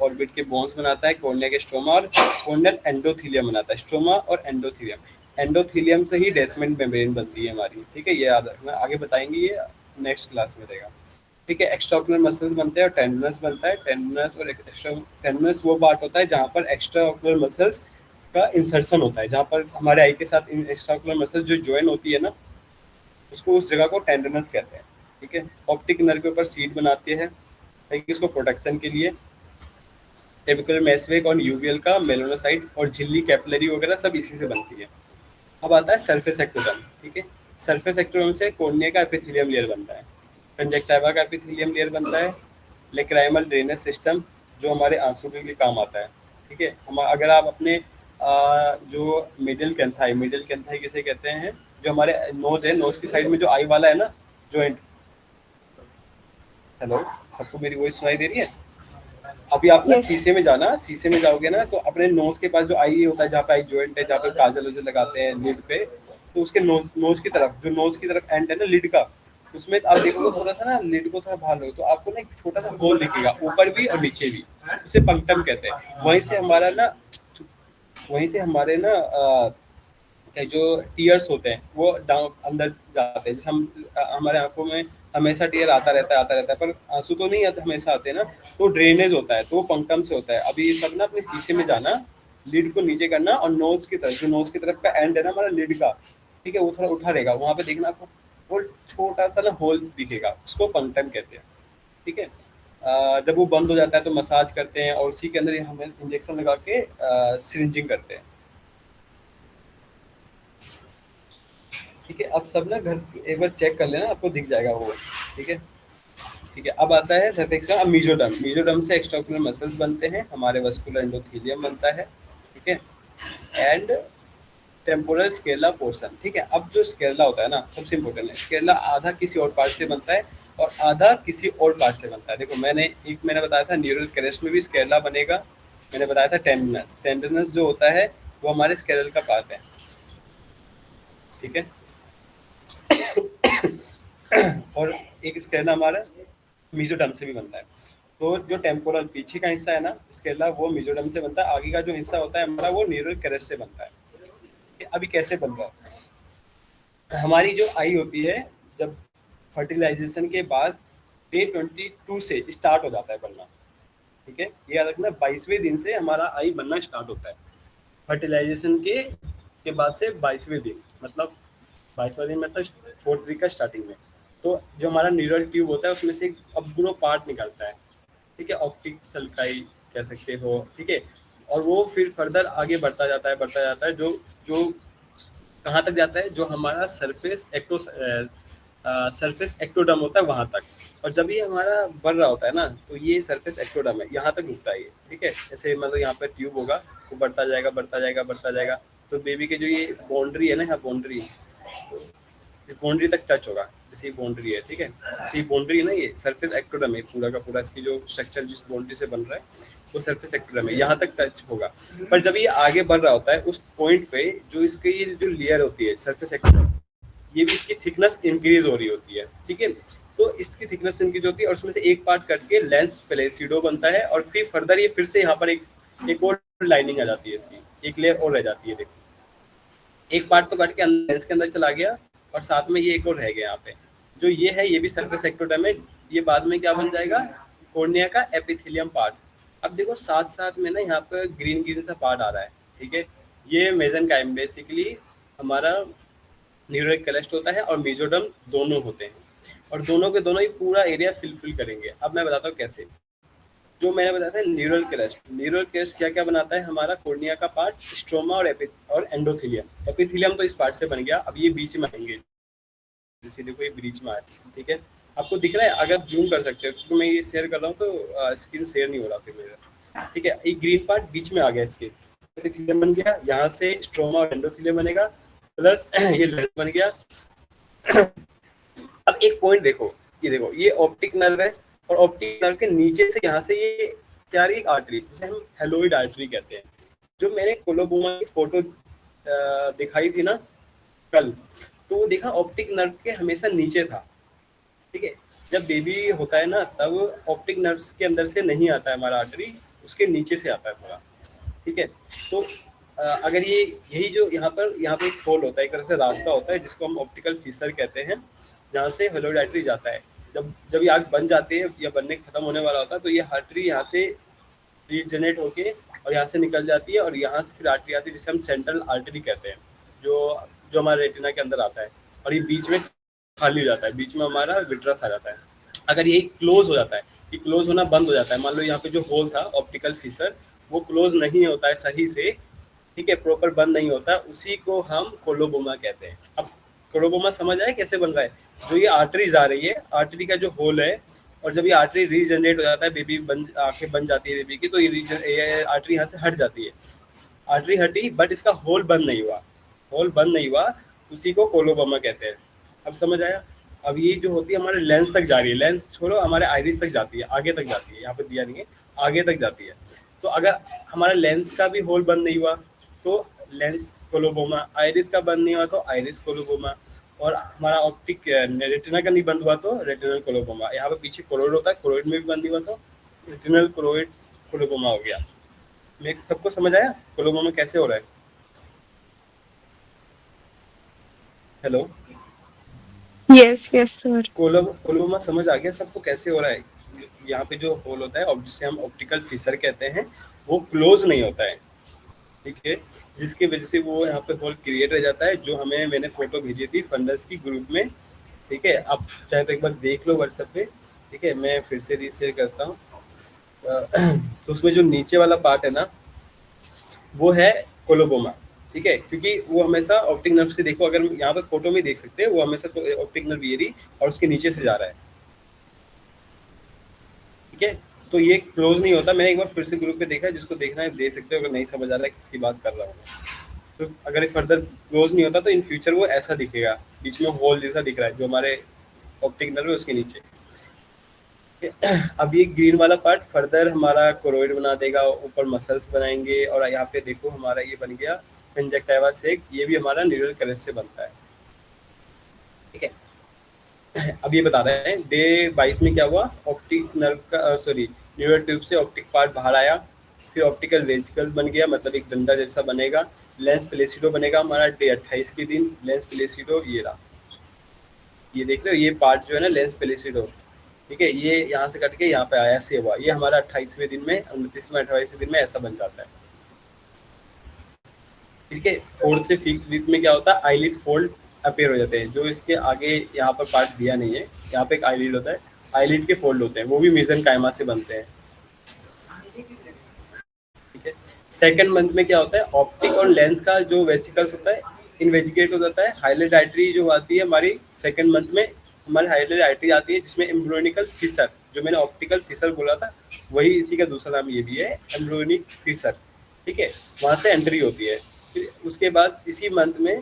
ऑर्बिट के बोन्स बनाता है, कॉर्निया के स्ट्रोमा और कॉर्नियल एंडोथेलियम बनाता है, स्ट्रोमा और एंडोथेलियम से ही बेसमेंट मेम्ब्रेन बनती है हमारी, ठीक है, ये याद रखना, आगे बताएंगे, ये नेक्स्ट क्लास में रहेगा, ठीक है। एक्स्ट्राओकुलर मसल्स बनते हैं और टेंडनस बनता है। टेंडनस वो पार्ट होता है जहाँ पर एक्स्ट्राओकुलर मसल्स का इंसर्शन होता है, जहाँ पर हमारे आई के साथ एक्स्ट्राओकुलर मसल जो ज्वाइन होती है ना, उसको उस जगह को टेंडनस कहते हैं, ठीक है। ऑप्टिक नर्व के ऊपर सीट बनाती है, इसको प्रोटेक्शन के लिए। ट्रेबिकुलर मेसवेक और यूवियल का मेलोनोसाइट और झिल्ली कैपिलरी वगैरह सब इसी से बनती है। अब आता है सरफेस एक्टोडर्म, ठीक है। सरफेस एक्टोडर्म से कॉर्निया का एपिथेलियम लेयर बनता है, कंजक्टिवा का एपिथेलियम लेयर बनता है, लेक्राइमल ड्रेनेज सिस्टम जो हमारे आंसू के लिए काम आता है, ठीक है। हम अगर आप अपने जो मिडिल कैंथाई किसे कहते हैं, जो हमारे नोज है, नोज की साइड में जो आई वाला है ना जॉइंट, हेलो सबको मेरी वॉइस सुनाई दे रही है? अभी आप ना शीशे में जाना, शीशे में जाओगे ना तो अपने नोज के पास जो आई होता है, जहाँ पे आई जॉइंट है, जहाँ पे काजल लगाते हैं लिड पे, तो उसके नोज की तरफ, जो नोज की तरफ एंड है ना लिड का, उसमें आप देखोगे थोड़ा सा ना लिड को थोड़ा बाहर लो तो आपको ना एक छोटा सा होल दिखेगा, ऊपर भी और नीचे भी, उसे पंक्टम कहते हैं। वहीं से हमारे ना जो टीयर्स होते हैं वो डाउन अंदर जाते हैं। जैसे हमारे आंखों में हमेशा टीयर आता रहता है, पर आंसू तो नहीं आते, हमेशा आते हैं ना, तो ड्रेनेज होता है, तो वो पंक्टम से होता है। अभी ये सब ना अपने शीशे में जाना, लिड को नीचे करना और नोज की तरफ, जो नोज की तरफ का एंड है ना हमारा लिड का, ठीक है, वो थोड़ा उठा रहेगा, वहाँ पे देखना आपको वो छोटा सा ना होल दिखेगा, उसको पंक्टम कहते हैं, ठीक है। जब वो बंद हो जाता है तो मसाज करते हैं और उसी के अंदर हम इंजेक्शन लगा के सिरिंजिंग करते हैं, ठीक है। अब सब ना घर एक बार चेक कर लेना, आपको दिख जाएगा वो, ठीक है। अब आता है सर्फेक्शन। अब मीजोडर्म से एक्स्ट्राओक्युलर मसल्स बनते हैं, हमारे वस्कुलर एंडोथेलियम बनता है, ठीक है, एंड टेम्पोरल स्केला पोर्शन, ठीक है। अब जो स्केला होता है ना, सबसे इंपॉर्टेंट है, स्केला आधा किसी और पार्ट से बनता है और आधा किसी और पार्ट से बनता है। देखो मैंने बताया था न्यूरल क्रेस्ट में भी स्केला बनेगा, मैंने बताया था टेंडरनेस जो होता है वो हमारे स्केलल का पार्ट है, ठीक है। और एक स्केला हमारा मीजोडर्म से भी बनता है। तो जो टेम्पोरल पीछे का हिस्सा है ना स्केला, वो मीजोडर्म से बनता है, आगे का जो हिस्सा होता है हमारा वो न्यूरल क्रेस्ट से बनता है। अभी कैसे बन रहा है, हमारी जो आई होती है जब फर्टिलाइजेशन के बाद डे 22 से स्टार्ट हो जाता है बनना, ठीक है। ये याद रखना, 22वें दिन से हमारा आई बनना स्टार्ट होता है, फर्टिलाइजेशन के बाद से 22वें दिन, मतलब 22वां दिन मतलब 4th वीक का स्टार्टिंग में। तो जो हमारा न्यूरल ट्यूब होता है उसमें से एक अब्ग्रो पार्ट निकलता है, ठीक है, ऑप्टिक सल्काई कह सकते हो, ठीक है। और वो फिर फर्दर आगे बढ़ता जाता है, जो कहाँ तक जाता है, जो हमारा सरफेस एक्टोडर्म होता है वहाँ तक। और जब ये हमारा बढ़ रहा होता है ना, तो ये सरफेस एक्टोडर्म है, यहाँ तक रुकता है ये, ठीक है। जैसे मतलब यहाँ पर ट्यूब होगा, वो बढ़ता जाएगा, तो बेबी के जो ये बाउंड्री है ना, यहाँ बाउंड्री, इस बाउंड्री तक टच होगा, जैसे ये बाउंड्री है, ठीक है। जैसे ये बाउंड्री है ना, ये सरफेस एक्टोडर्म है पूरा का पूरा, इसकी जो स्ट्रक्चर जिस बाउंड्री से बन रहा है वो सरफेस एक्टोडर्म है, यहाँ तक टच होगा। पर जब ये आगे बढ़ रहा होता है उस पॉइंट पे जो इसकी ये जो लेयर होती है सरफेस एक्टोडर्म, ये भी इसकी थिकनेस इंक्रीज हो रही होती है, ठीक है। तो इसकी थिकनेस इंक्रीज होती है और उसमें से एक पार्ट कट के लेंस प्लेसिडो बनता है, और फिर फर्दर ये फिर से यहाँ पर एक और लाइनिंग आ जाती है, इसकी एक लेयर और रह जाती है। देखो एक पार्ट तो कट के लेंस के अंदर चला गया और साथ में ये एक और रह गया यहाँ पे, जो ये है ये भी सरफेस एक्टोडर्म है। ये बाद में क्या बन जाएगा, कॉर्निया का एपिथेलियम पार्ट। अब देखो साथ में ना यहाँ पे ग्रीन सा पार्ट आ रहा है, ठीक है। ये मेसेनकाइम बेसिकली हमारा न्यूरल क्रेस्ट होता है और मेसोडर्म दोनों होते हैं, और दोनों के दोनों ही पूरा एरिया फिल करेंगे। अब मैं बताता हूँ कैसे। जो मैंने बताया था न्यूरल क्रेस्ट क्या क्या बनाता है, हमारा कॉर्निया का पार्ट, स्ट्रोमा और एंडोथेलियम। एपिथेलियम तो इस पार्ट से बन गया, अब ये बीच में आएंगे, जैसे देखो ये बीच में आया, ठीक है। आपको दिख रहा है, अगर जूम कर सकते हो, क्योंकि मैं ये शेयर कर रहा हूँ तो स्क्रीन शेयर नहीं हो रहा फिर मेरा, ठीक है। एक ग्रीन पार्ट बीच में आ गया, इसके एपिथेलियम बन गया, यहाँ से स्ट्रोमा और एंडोथेलियम बनेगा, प्लस ये लेंस बन गया। अब एक पॉइंट देखो, ये ऑप्टिक नर्व है, और ऑप्टिक नर्व के नीचे से यहाँ से ये क्या रही आर्टरी, जिसे हम हेलोइड आर्टरी कहते हैं। जो मैंने कोलोबोमा की फोटो दिखाई थी ना कल, तो वो देखा ऑप्टिक नर्व के हमेशा नीचे था, ठीक है। जब बेबी होता है ना तब ऑप्टिक नर्व्स के अंदर से नहीं आता है हमारा आर्टरी, उसके नीचे से आता है पूरा, ठीक है। तो अगर ये यही जो यहाँ पर एक होल होता है, एक तरह से रास्ता होता है जिसको हम ऑप्टिकल फीसर कहते हैं, जहाँ से हेलोइड आर्टरी जाता है। जब ये आँख बन जाती है या बनने खत्म होने वाला होता है, तो ये आर्टरी यहाँ से रीजनरेट होके और यहाँ से निकल जाती है, और यहाँ से फिर आर्टरी आती है जिसे हम सेंट्रल आर्टरी कहते हैं, जो हमारे रेटिना के अंदर आता है, और ये बीच में खाली हो जाता है, बीच में हमारा विट्रस आ जाता है। अगर ये क्लोज हो जाता है, ये क्लोज होना बंद हो जाता है, मान लो यहाँ पे जो होल था ऑप्टिकल फीसर वो क्लोज नहीं होता है सही से, ठीक है, प्रॉपर बंद नहीं होता, उसी को हम कोलोबोमा कहते हैं। अब कोलोबोमा समझ आए कैसे बन रहा है, जो ये आर्टरीज आ रही है, आर्टरी का जो होल है, और जब ये आर्टरी रीजनरेट हो जाता है, बेबी आंखें बन जाती है बेबी की, तो ये आर्टरी यहाँ से हट जाती है, आर्टरी हटी बट इसका होल बंद नहीं हुआ, उसी को कोलोबोमा कहते हैं। अब समझ आया। अब ये जो होती है हमारे लेंस तक जा रही है, लेंस छोड़ो हमारे आइरिस तक जाती है, आगे तक जाती है, यहाँ पे दिया नहीं है, आगे तक जाती है। तो अगर हमारा लेंस का भी होल बंद नहीं हुआ तो लेंस कोलोबोमा, आइरिस का बंद नहीं हुआ तो आइरिस कोलोबोमा, और हमारा ऑप्टिक रेटिना का नहीं बंद हुआ तो रेटिनल कोलोबोमा। यहाँ पे पीछे कोरोइड होता है, कोरोइड में भी बंद नहीं हुआ तो रेटिनल कोरोइड कोलोबोमा हो गया। मेरे सबको समझ आया कोलोबोमा कैसे हो रहा है? Hello, yes yes sir. Coloboma समझ आ गया सबको कैसे हो रहा है? यहाँ पे जो होल होता है, जिसे हम ऑप्टिकल फिशर कहते हैं, वो क्लोज नहीं होता है, ठीक है, जिसकी वजह से वो यहाँ पे होल क्रिएट रह जाता है, जो मैंने फोटो भेजी थी फंडस की ग्रुप में, ठीक है। आप चाहे तो एक बार देख लो व्हाट्सएप पे, ठीक है, मैं फिर से रीशेयर करता हूँ। तो उसमें जो नीचे वाला पार्ट है ना, वो है कोलोबोमा, ठीक है, क्योंकि वो हमेशा ऑप्टिक नर्व से, देखो अगर यहाँ पे फोटो में देख सकते हैं, वो हमेशा ऑप्टिक नर्व ये रही और उसके नीचे से जा रहा है, ठीक है। तो ये क्लोज नहीं होता। मैंने एक बार फिर से ग्रुप पे देखा, जिसको देखना है देख सकते हो, अगर नहीं समझ आ रहा है किसकी बात कर रहा हूँ। तो अगर ये फर्दर क्लोज नहीं होता तो इन फ्यूचर वो ऐसा दिखेगा, बीच में होल जैसा दिख रहा है जो हमारे ऑप्टिक नर्व है उसके नीचे। अब ये ग्रीन वाला पार्ट फर्दर हमारा कोरोइड बना देगा, ऊपर मसल्स बनाएंगे, और यहाँ पे देखो हमारा ये बन गया कंजक्टिवा सेक, ये भी हमारा न्यूरल क्रेस्ट से बनता है, ठीक है। अब ये बता रहे हैं डे 22 में क्या हुआ, ऑप्टिक नर्व का न्यूरल ट्यूब से ऑप्टिक पार्ट बाहर आया, फिर ऑप्टिकल वेसिकल बन गया, मतलब एक डंडा जैसा बनेगा, लेंस प्लेसिडो बनेगा हमारा डे 28 के दिन। लेंस प्लेसिडो ये रहा, ये देख रहे हो, ये पार्ट जो है ना लेंस प्लेसिडो, ठीक है, ये यहाँ से कट के यहाँ पे आया, ऐसे हुआ, ये हमारा 28वें दिन में, 29वें 28वें दिन में ऐसा बन जाता है, ठीक है। 4th से 5th वीक में क्या होता है, आईलिड फोल्ड अपेयर हो जाते हैं, जो इसके आगे यहाँ पर पार्ट दिया नहीं है, यहाँ पे एक आईलिड होता है, आईलिड के फोल्ड होते हैं, वो भी मेसेनकाइमा से बनते हैं, ठीक है। सेकंड मंथ में क्या होता है, ऑप्टिक और लेंस का जो वेसिकल्स होता है इनवेजिकेट हो जाता है। हाइलाइट आर्टरी जो आती है हमारी सेकंड मंथ में, हमारी हाइलाइट आर्टरी आती है जिसमें एम्ब्रियोनिकल फिशर, जो मैंने ऑप्टिकल फिशर बोला था वही इसी का दूसरा नाम ये भी है, एम्ब्रियोनिक फिशर, ठीक है, वहाँ से एंट्री होती है। फिर उसके बाद इसी मंथ में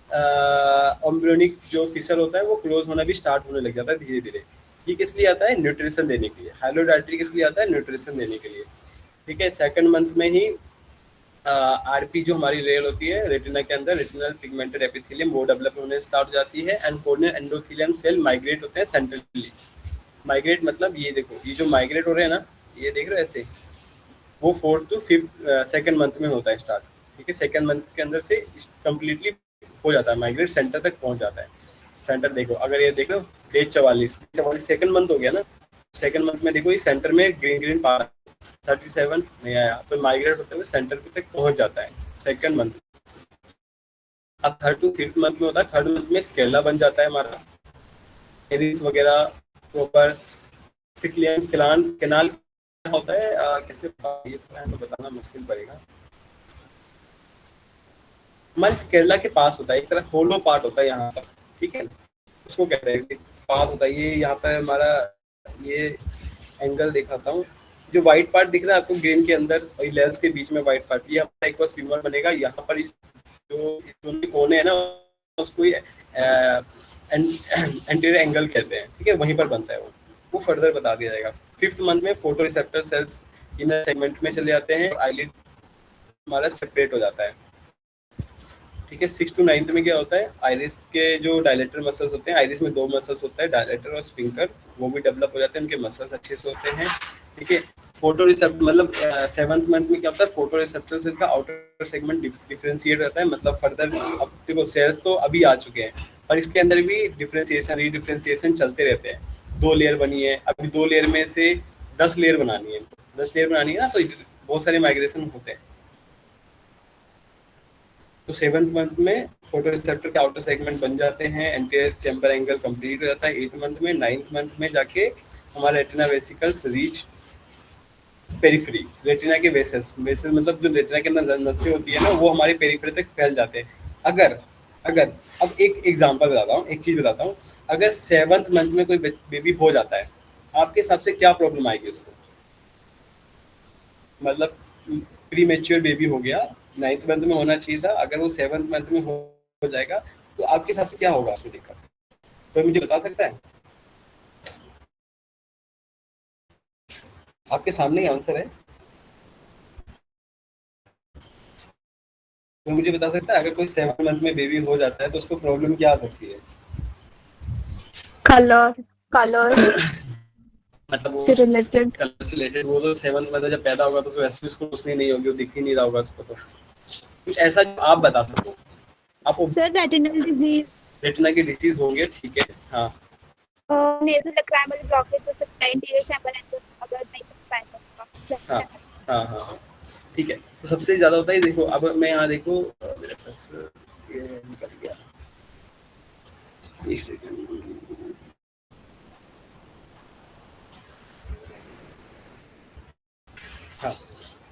एम्ब्रियोनिक जो फिशर होता है वो क्लोज होना भी स्टार्ट होने लग जाता है धीरे धीरे। ये किस लिए आता है, न्यूट्रिशन देने के लिए। हाइलाइट आर्टरी किस लिए आता है, न्यूट्रिशन देने के लिए, ठीक है। सेकंड मंथ में ही आरपी जो हमारी रेल होती है रेटिना के अंदर, रेटिनल पिगमेंटेड एपिथेलियम, वो डेवलप होने स्टार्ट हो जाती है, and corneal endothelium cell migrate होते हैं सेंट्रली। माइग्रेट मतलब ये देखो, ये जो माइग्रेट हो रहे हैं ना, ये देख रहे हो ऐसे, वो 4th to 5th second month में होता है स्टार्ट, ठीक है। सेकंड मंथ के अंदर से कम्प्लीटली हो जाता है माइग्रेट, सेंटर तक पहुंच जाता है। सेंटर देखो, अगर ये देख लो डे 44 सेकंड मंथ हो गया ना, सेकंड मंथ में देखो ये सेंटर में ग्रीन ग्रीन पार्ट 37 नहीं आया, तो माइग्रेट होते हुए सेंटर तक पहुंच जाता है सेकंड मंथ। अब 3rd to 5th मंथ में होता है, 3rd मंथ में स्केला बन जाता है हमारा, एरिस वगैरह ऊपर, सिक्लियन कैनाल होता है, कैसे ये तो बताना मुश्किल पड़ेगा। हमारे स्केला के पास होता है, एक तरह होलो पार्ट होता है यहाँ पर, ठीक है, उसको कहते हैं पार्ट होता है। ये यहाँ पर हमारा ये एंगल दिखाता हूँ, जो व्हाइट पार्ट दिख रहा है आपको ग्रीन के अंदर और लेंस के बीच में व्हाइट पार्ट, ये हमारा एक बार फीमर बनेगा। यहाँ पर जो कोने है ना उसको एंटीरियर एंगल कहते हैं, ठीक है, वहीं पर बनता है वो फर्दर बता दिया जाएगा। 5th मंथ में photo receptor cells inner segment में चले जाते हैं, आईलिड हमारा सेपरेट हो जाता है, ठीक है। 6th to 9th में क्या होता है, आइरिस के जो डायलेटर मसल्स होते हैं, आइरिस में 2 मसल्स होता है, डायलेटर और स्फिंक्टर, वो भी डेवलप हो जाते हैं, उनके मसल्स अच्छे से होते हैं, ठीक है। फोटो रिसेप्टर मतलब 7th मंथ में क्या होता है, फोटो रिसेप्टर सेल का आउटर सेगमेंट डिफरेंशिएट होता है, मतलब फर्दर अब देखो सेल्स तो अभी आ चुके हैं और इसके अंदर भी डिफरेंशिएशन रीडिफरेंशिएशन चलते रहते हैं। 2 लेयर बनी है, अभी 2 लेयर में से 10 लेयर बनानी है, 10 लेयर बनानी है ना, तो बहुत सारे माइग्रेशन होते हैं। तो 7th मंथ में फोटो रिसेप्टर के आउटर सेगमेंट बन जाते हैं, एंटीरियर चैम्बर एंगल कंप्लीट हो जाता है 8th मंथ में। 9th मंथ में जाके हमारा retina vesicles reach periphery, retina के वेसल्स मतलब जो रेटिना के अंदर नसें होती है ना, वो हमारे पेरिफेरी तक फैल जाते हैं। अगर अब एक एग्जांपल बताता हूँ, एक चीज़ बताता हूँ, अगर 7th मंथ में कोई बेबी हो जाता है, आपके हिसाब से क्या प्रॉब्लम आएगी उसको, मतलब प्री मैच्योर बेबी हो गया, 9th मंथ में होना चाहिए था, अगर वो 7th मंथ में हो जाएगा तो आपके हिसाब से क्या होगा उसमें दिक्कत, कोई मुझे बता सकता है? आपके सामने ही आंसर है, तो मुझे बता सकता है अगर कोई 7 मंथ में बेबी हो जाता है तो उसको प्रॉब्लम क्या आ सकती है? कलर मतलब वो से रिलेटेड। कलर से रिलेटेड, वो तो 7 मंथ जब पैदा होगा तो वैसे भी उसको रोशनी नहीं होगी, वो दिख ही नहीं रहा होगा उसको। तो कुछ ऐसा जो आप बता सको आप। सर रेटिनल डिजीज, रेटिना की डिजीज होंगे, ठीक है। हाँ नेजल लक्राइमल ब्लॉकेज हो सकता है, इंटीरियर चैम्बर अगर नहीं कर पाए तो हाँ हाँ हाँ हाँ, ठीक है। तो सबसे ज्यादा होता है, देखो अब मैं यहाँ देखो मेरे पास ये निकल गया, एक सेकंड। हाँ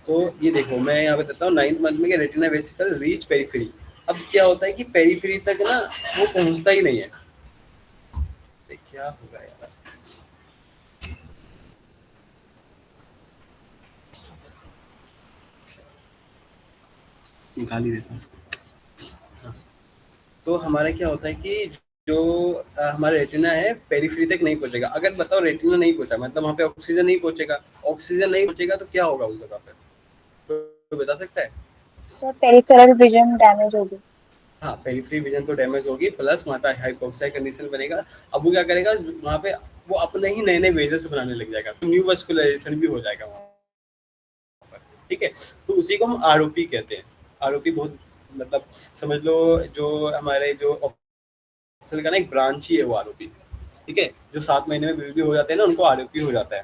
तो ये देखो मैं यहाँ बताता हूँ 9th मंथ में रेटिना वेसिकल रीच पेरिफेरी। अब क्या होता है कि पेरिफेरी तक ना वो पहुंचता ही नहीं है। क्या होगा यार, निकाल ही देता हूँ उसको। हाँ। तो हमारा क्या होता है कि जो हमारा रेटिना है पेरिफेरी तक नहीं पहुंचेगा। अगर बताओ रेटिना नहीं पहुंचा मतलब वहाँ पे ऑक्सीजन नहीं पहुंचेगा, ऑक्सीजन नहीं पहुंचेगा तो क्या होगा उस जगह पे, तो बता सकता है? तो पेरिफेरल विजन डैमेज होगी। हाँ पेरिफेरी विजन तो डैमेज होगी, प्लस वहाँ पे हाइपोक्सिया कंडीशन बनेगा। अब वो क्या करेगा वहाँ पे, वो अपने ही नए नए वेजल्स बनाने लग जाएगा, तो न्यू वस्कुलराइजेशन भी हो जाएगा वहाँ पर, ठीक है। तो उसी को हम आरओपी कहते हैं। आरओपी बहुत मतलब समझ लो जो हमारे जो ऑप्थल का ना एक ब्रांच ही है वो आरओपी, ठीक है। जो 7 महीने में बेबी हो जाते हैं ना उनको आरओपी हो जाता है,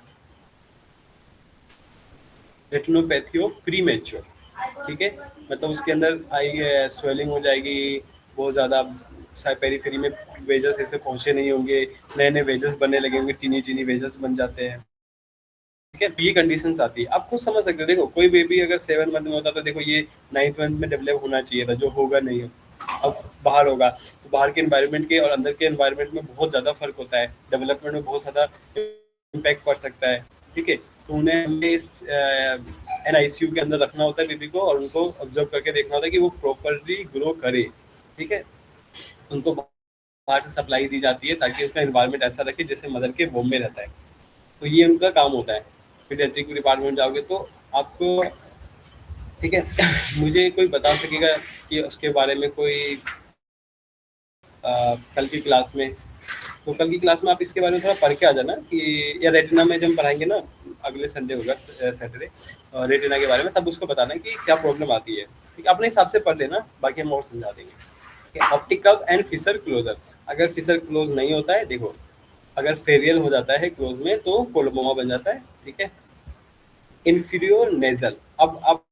रेटिनोपैथी ऑफ प्रीमेच्योर, ठीक है। मतलब उसके अंदर आई स्वेलिंग हो जाएगी बहुत ज़्यादा, शायद पेरीफेरी में वेजल्स ऐसे पहुंचे नहीं होंगे, नए नए वेजल्स बनने लगे होंगे, टीनी टीनी वेजल्स बन जाते हैं, ठीक है। ये कंडीशंस आती है, आप खुद समझ सकते हो। देखो कोई बेबी अगर 7 मंथ में होता तो देखो ये 9th मंथ में डेवलप होना चाहिए था, जो होगा नहीं। अब बाहर होगा तो बाहर के एनवायरनमेंट के और अंदर के एनवायरनमेंट में बहुत ज़्यादा फर्क होता है, डेवलपमेंट में बहुत ज़्यादा इम्पैक्ट पड़ सकता है, ठीक है। तो उन्हें हमें इस NICU के अंदर रखना होता है बेबी को, और उनको ऑब्जर्व करके देखना होता है कि वो प्रॉपरली ग्रो करे, ठीक है। उनको बाहर से सप्लाई दी जाती है ताकि उसका एनवायरनमेंट ऐसा रखे जैसे मदर के वोम में रहता है। तो ये उनका काम होता है। पीडियाट्रिक डिपार्टमेंट जाओगे तो आपको, ठीक है। मुझे कोई बता सकेगा कि उसके बारे में कोई कल की क्लास में, तो कल की क्लास में आप इसके बारे में थोड़ा पढ़ के आ जाना कि, या रेटिना में जब हम पढ़ाएंगे ना, अगले संडे होगा सैटरडे, रेटिना के बारे में, तब उसको बताना कि क्या प्रॉब्लम आती है, ठीक है। अपने हिसाब से पढ़ लेना, बाकी हम और समझा देंगे। Optic curve and fissure closure, अगर फिशर क्लोज नहीं होता है, देखो अगर फेरियल हो जाता है क्लोज में तो कोलोबोमा बन जाता है, ठीक है। इंफीरियर नेजल, अब आप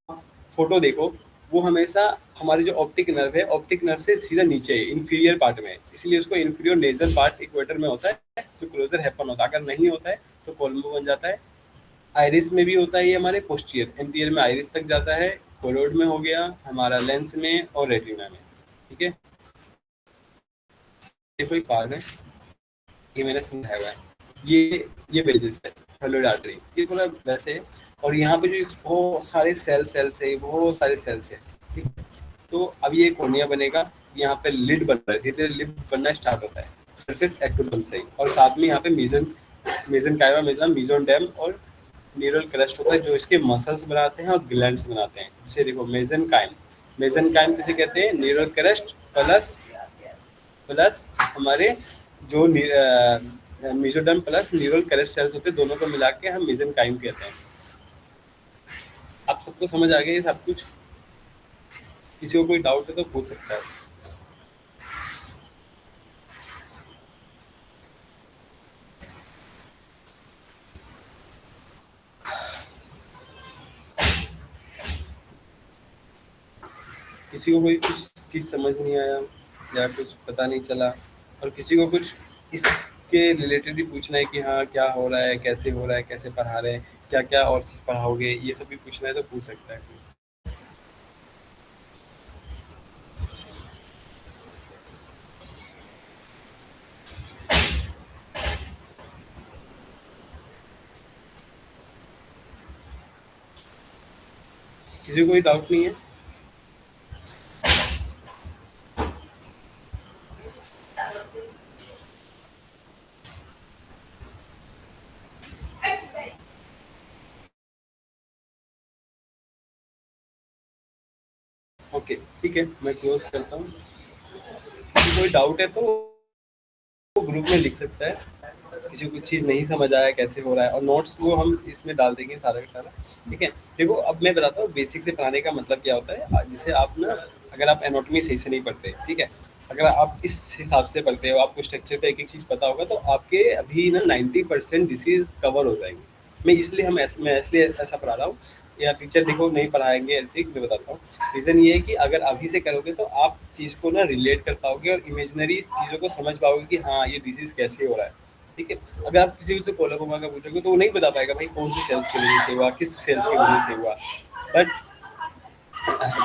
फोटो देखो, वो हमेशा हमारी जो ऑप्टिक नर्व है, ऑप्टिक नर्व से सीधा नीचे है, इंफीरियर पार्ट में है, इसलिए उसको इंफीरियर नेजल पार्ट इक्वेटर में होता है तो क्लोजर हैपन होता है। अगर नहीं होता है तो कोलोबो बन जाता है। आइरिस में भी होता है ये हमारे पोस्टीरियर, एंटीरियर में आइरिस तक जाता है, कोरोइड में हो गया, हमारा लेंस में और रेटिना में, ठीक है। ये कोई पार्ट है, ये मैंने समझाया हुआ है। ये बेसिस है थैलोइड आर्टरी, ये थोड़ा वैसे है। और यहाँ पे जो बहुत सारे सेल्स है, बहुत सारे सेल्स है, ठीक है। तो अब ये कोर्निया बनेगा, यहाँ पे लिड बन रहा है, धीरे धीरे लिड बनना स्टार्ट होता है सरफेस एक्टोडर्म से ही, और साथ में यहाँ पे मेसेनकाइमा मतलब मेसोडेर्म और न्यूरल क्रस्ट होता है जो इसके मसल्स बनाते हैं और ग्लैंड्स बनाते हैं। जैसे देखो मेसेनकाइम किसे कहते हैं, न्यूरल क्रस्ट प्लस हमारे जो mesoderm plus neural crest cells होते हैं, दोनों को मिला के हम मेसेनकाइम कहते हैं। आप सबको समझ आ गया ये सब कुछ? किसी को कोई डाउट है तो पूछ सकता है। किसी को कोई कुछ चीज़ समझ नहीं आया या कुछ पता नहीं चला, और किसी को कुछ इसके रिलेटेड भी पूछना है कि हाँ क्या हो रहा है, कैसे हो रहा है, कैसे पढ़ा रहे हैं, क्या क्या और चीज़ पढ़ाओगे, ये सब भी पूछना है तो पूछ सकता है। किसी को कोई डाउट नहीं है? ओके ठीक है, मैं क्लोज करता हूँ। कोई डाउट है तो वो ग्रुप में लिख सकता है, किसी को कुछ चीज़ नहीं समझ आया कैसे हो रहा है, और नोट्स वो हम इसमें डाल देंगे सारा का सारा। ठीक है, देखो अब मैं बताता हूँ बेसिक से पढ़ाने का मतलब क्या होता है। जैसे आप ना, अगर आप एनाटॉमी सही से नहीं पढ़ते, ठीक है, अगर आप इस हिसाब से पढ़ते हो, आपको स्ट्रक्चर का एक एक चीज़ पता होगा, तो आपके अभी ना 90% डिसीज कवर हो जाएंगे। मैं इसलिए ऐसा पढ़ा रहा हूँ, या टीचर देखो नहीं पढ़ाएंगे ऐसे, मैं बताता हूँ। रीज़न ये है कि अगर अभी से करोगे तो आप चीज़ को ना रिलेट कर पाओगे और इमेजिनरी चीज़ों को समझ पाओगे कि हाँ ये डिजीज़ कैसे हो रहा है। ठीक है, अगर आप किसी से कोलाकोमा का पूछोगे तो वो नहीं बता पाएगा भाई कौन सी सेल्स की वजह से हुआ, किस सेल्स की वजह से हुआ।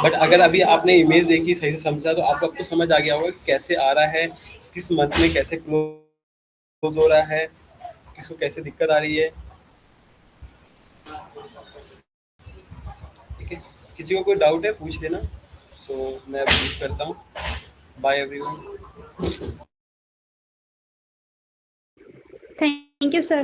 बट अगर अभी आपने इमेज देखी, सही से समझा, तो आपको समझ आ गया होगा कि कैसे आ रहा है, किस मंथ में कैसे क्लोज हो रहा है, किसको कैसे दिक्कत आ रही है। ठीक है, किसी को कोई डाउट है पूछ लेना। सो मैं ब्रीफ करता हूँ। Bye everyone. Thank you, sir.